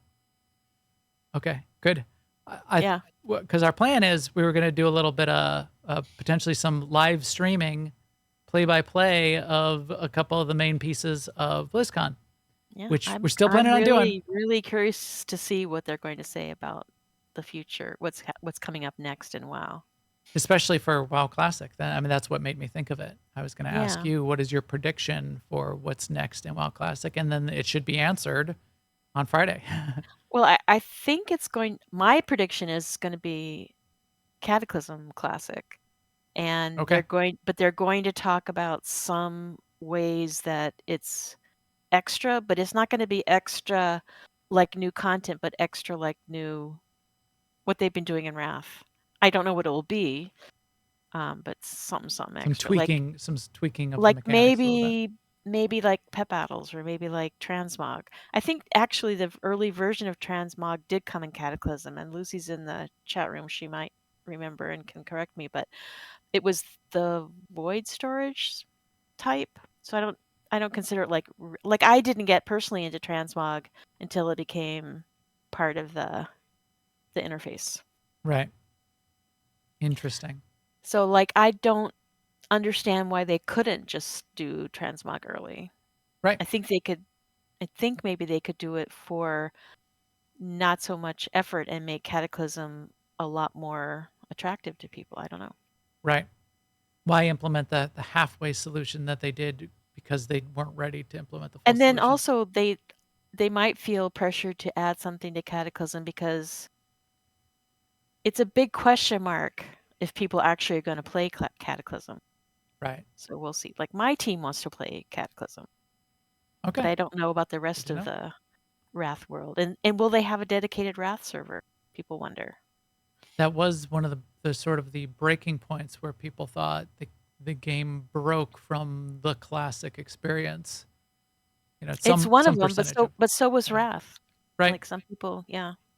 Okay, good. Yeah. Because our plan is we were going to do a little bit of potentially some live streaming, play-by-play of a couple of the main pieces of BlizzCon, Yeah. which we're still planning on doing. I'm really curious to see what they're going to say about the future, what's coming up next in WoW. Especially for WoW Classic. I mean, that's what made me think of it. I was going to ask Yeah. you, what is your prediction for what's next in WoW Classic? And then it should be answered on Friday. Well, I think my prediction is going to be Cataclysm Classic. And Okay. they're going to talk about some ways that it's extra, but it's not going to be extra like new content, but extra like new what they've been doing in Wrath. I don't know what it will be, but something Some extra. tweaking of the Like mechanics a little bit. maybe like pet battles or maybe like transmog. I think actually the early version of transmog did come in Cataclysm, and Lucy's in the chat room. She might remember and can correct me, but it was the void storage type. So I don't consider it like I didn't get personally into transmog until it became part of the interface. Right. Interesting. So like I don't understand why they couldn't just do transmog early. Right. I think maybe they could do it for not so much effort and make Cataclysm a lot more attractive to people. I don't know. Right. Why implement the halfway solution that they did because they weren't ready to implement the full And then solution? also they might feel pressured to add something to Cataclysm because it's a big question mark if people actually are going to play Cataclysm. Right. So we'll see. Like my team wants to play Cataclysm, but Okay. I don't know about the rest to of know. the Wrath world. And will they have a dedicated Wrath server? People wonder. That was one of the sort of the breaking points where people thought the game broke from the classic experience. You know, It's one some of them, percentage of but so was yeah. Wrath. Right. Like some people,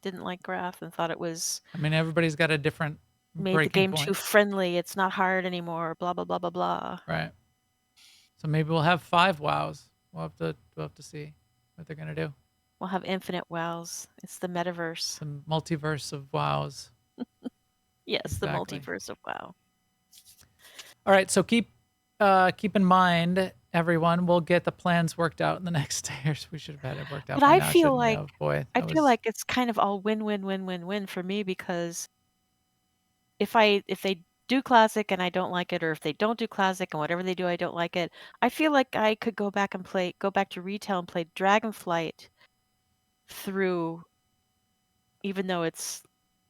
didn't like Wrath and thought it was I mean, everybody's got a different made the breaking game point. too friendly. It's not hard anymore. Blah blah blah blah blah. Right. So maybe we'll have 5 wows. We'll have to see what they're gonna do. We'll have infinite wows. It's the metaverse. Some multiverse of wows. Yes, Exactly. the multiverse of WoW. All right, so keep in mind, everyone, we'll get the plans worked out in the next day. Or we should have had it worked out But by I now, feel shouldn't we like have? Boy, I that feel was like it's kind of all win for me because if they do classic and I don't like it, or if they don't do classic and whatever they do I don't like it, I feel like I could go back to retail and play Dragonflight through, even though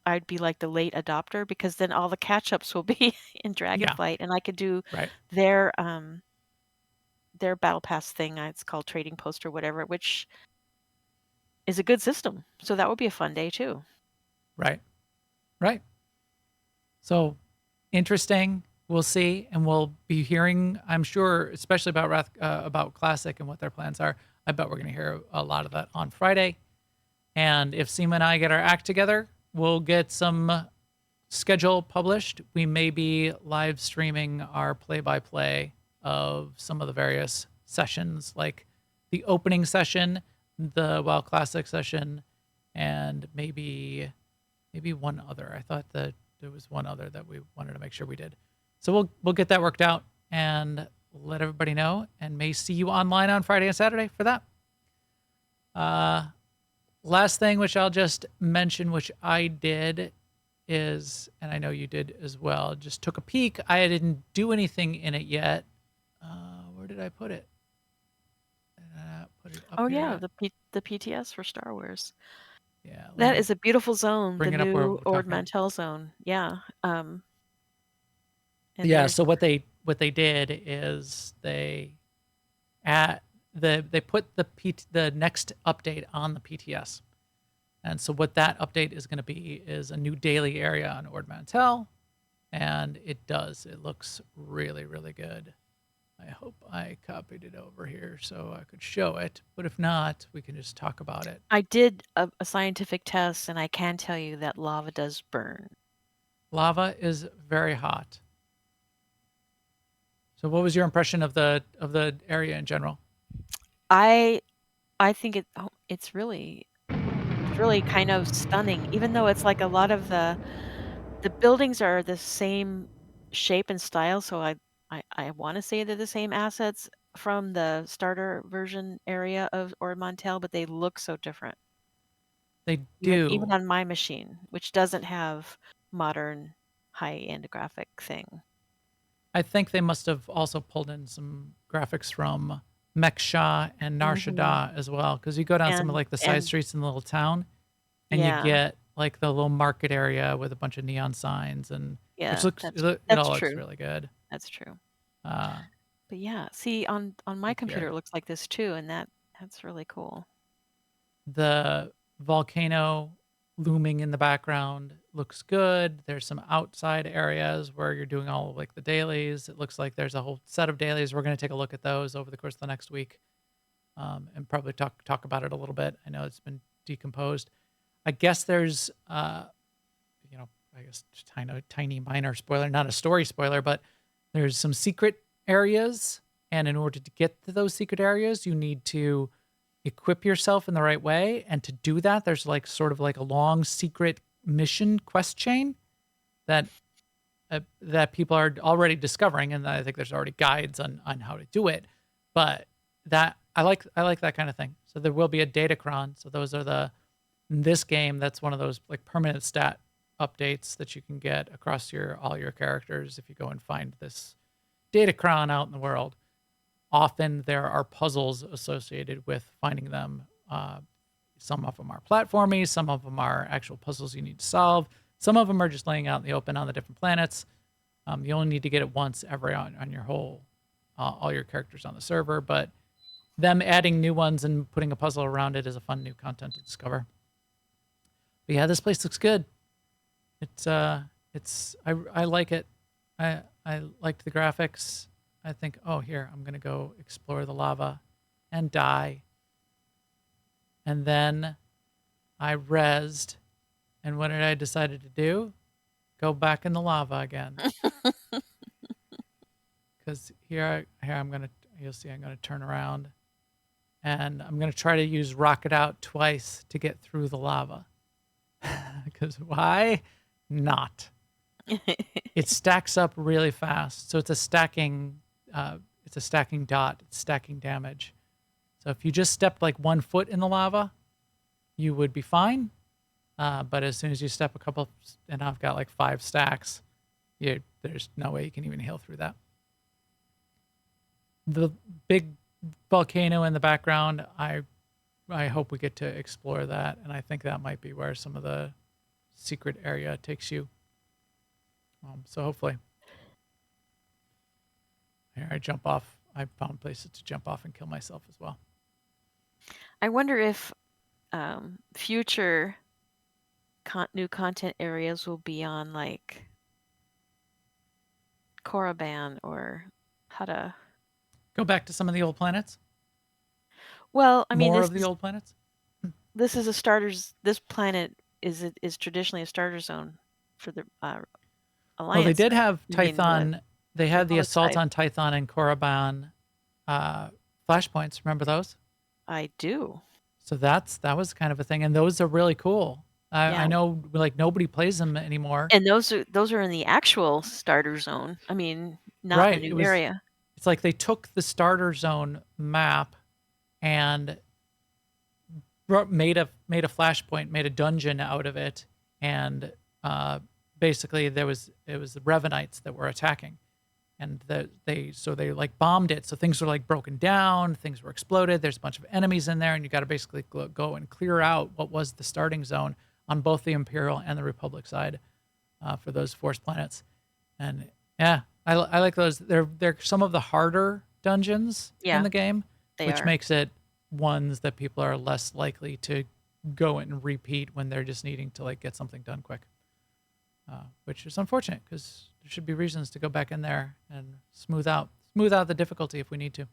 I'd be like the late adopter because then all the catch-ups will be in Dragonflight and I could do right. their battle pass thing. It's called Trading Post or whatever, which is a good system. So that would be a fun day too. Right. Right. So interesting. We'll see, and we'll be hearing, I'm sure, especially about Classic and what their plans are. I bet we're going to hear a lot of that on Friday. And if Sema and I get our act together, we'll get some schedule published. We may be live streaming our play-by-play of some of the various sessions, like the opening session, the WoW Classic session, and maybe one other. I thought that there was one other that we wanted to make sure we did. So we'll get that worked out and let everybody know, and may see you online on Friday and Saturday for that. Last thing, which I'll just mention, which I did is, and I know you did as well, just took a peek. I didn't do anything in it yet. Where did I put it? Put it up here. Yeah, the PTS for Star Wars. Yeah. That is a beautiful zone. Bring The it up where new we're Ord talking. Mantell zone. Yeah. Yeah. So what they did is they put the next update on the PTS, and so what that update is going to be is a new daily area on Ord Mantell, and it looks really, really good. I hope I copied it over here so I could show it, but if not, we can just talk about it. I did a scientific test, and I can tell you that lava does burn. Lava is very hot. So what was your impression of the area in general? I think it's really kind of stunning, even though it's like a lot of the buildings are the same shape and style. So I want to say they're the same assets from the starter version area of Ord Mantell, but they look so different. They do. Even on my machine, which doesn't have modern high-end graphic thing. I think they must have also pulled in some graphics from Meksha and Narshada as well, because you go down some of like the side streets in the little town, and you get like the little market area with a bunch of neon signs, and which looks it all looks really good. That's true. But yeah, see on my computer it looks like this too, and That's really cool. The volcano looming in the background looks good. There's some outside areas where you're doing all of, like, the dailies. It looks like there's a whole set of dailies. We're going to take a look at those over the course of the next week, and probably talk about it a little bit. I know it's been decomposed. I guess there's, I guess tiny minor spoiler, not a story spoiler, but there's some secret areas, and in order to get to those secret areas, you need to equip yourself in the right way. And to do that, there's like sort of like a long secret mission quest chain that people are already discovering, and I think there's already guides on how to do it. But that I like that kind of thing. So there will be a datacron. So those are in this game, that's one of those like permanent stat updates that you can get across all your characters if you go and find this datacron out in the world. Often there are puzzles associated with finding them. Some of them are platformy, some of them are actual puzzles you need to solve. Some of them are just laying out in the open on the different planets. You only need to get it once every on your whole, all your characters on the server, but them adding new ones and putting a puzzle around it is a fun new content to discover. But yeah, this place looks good. I like it. I liked the graphics. I think, here, I'm going to go explore the lava and die. And then I rezzed. And what did I decided to do? Go back in the lava again. Because here you'll see I'm going to turn around. And I'm going to try to use Rocket Out twice to get through the lava. Because why not? It stacks up really fast. So it's a stacking dot. It's stacking damage. So if you just stepped like 1 foot in the lava, you would be fine. But as soon as you step a couple, and I've got like 5 stacks, there's no way you can even heal through that. The big volcano in the background, I hope we get to explore that, and I think that might be where some of the secret area takes you. So hopefully. Here, I jump off. I found places to jump off and kill myself as well. I wonder if future new content areas will be on like Korriban or how to go back to some of the old planets. Well, I mean, more of the old planets. This is a starters. This planet is traditionally a starter zone for the Alliance. Well, they did have Tython. They had the assault on Tython and Korriban flashpoints. Remember those? I do. So that was kind of a thing, and those are really cool. I know, like, nobody plays them anymore. And those are in the actual starter zone. I mean, not the new area. It's like they took the starter zone map and made a flashpoint, made a dungeon out of it, and basically it was the Revenites that were attacking, and they like bombed it, so things were like broken down, things were exploded. There's a bunch of enemies in there, and you got to basically go and clear out what was the starting zone on both the Imperial and the Republic side for those force planets. And yeah, I like those. They're some of the harder dungeons in the game, which makes it ones that people are less likely to go and repeat when they're just needing to like get something done quick, which is unfortunate because there should be reasons to go back in there and smooth out the difficulty if we need to.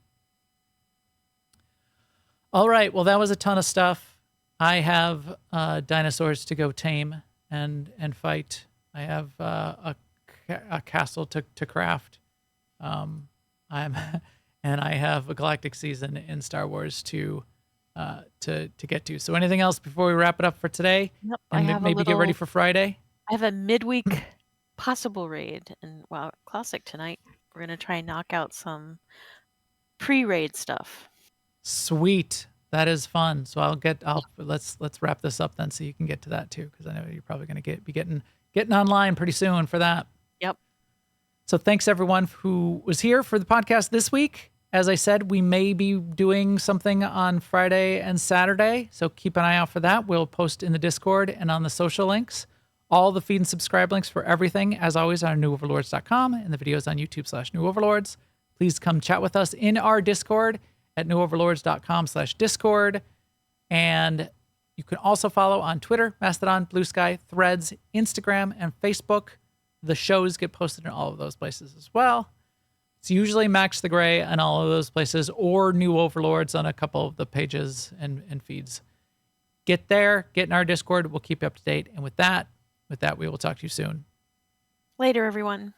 All right, well, that was a ton of stuff. I have dinosaurs to go tame and fight. I have a castle to craft. And I have a galactic season in Star Wars to get to. So anything else before we wrap it up for today? Nope, and maybe get ready for Friday? I have a midweek possible raid, and classic tonight. We're gonna try and knock out some pre-raid stuff. Sweet, that is fun. So let's wrap this up then, so you can get to that too, because I know you're probably gonna be getting online pretty soon for that. Yep. So thanks everyone who was here for the podcast this week. As I said, we may be doing something on Friday and Saturday, so keep an eye out for that. We'll post in the Discord and on the social links. All the feed and subscribe links for everything, as always, on newoverlords.com, and the videos on YouTube /newoverlords. Please come chat with us in our Discord, at newoverlords.com/Discord. And you can also follow on Twitter, Mastodon, Blue Sky, Threads, Instagram, and Facebook. The shows get posted in all of those places as well. It's usually Max the Gray on all of those places, or New Overlords on a couple of the pages and feeds. Get there, get in our Discord. We'll keep you up to date. And with that, we will talk to you soon. Later, everyone.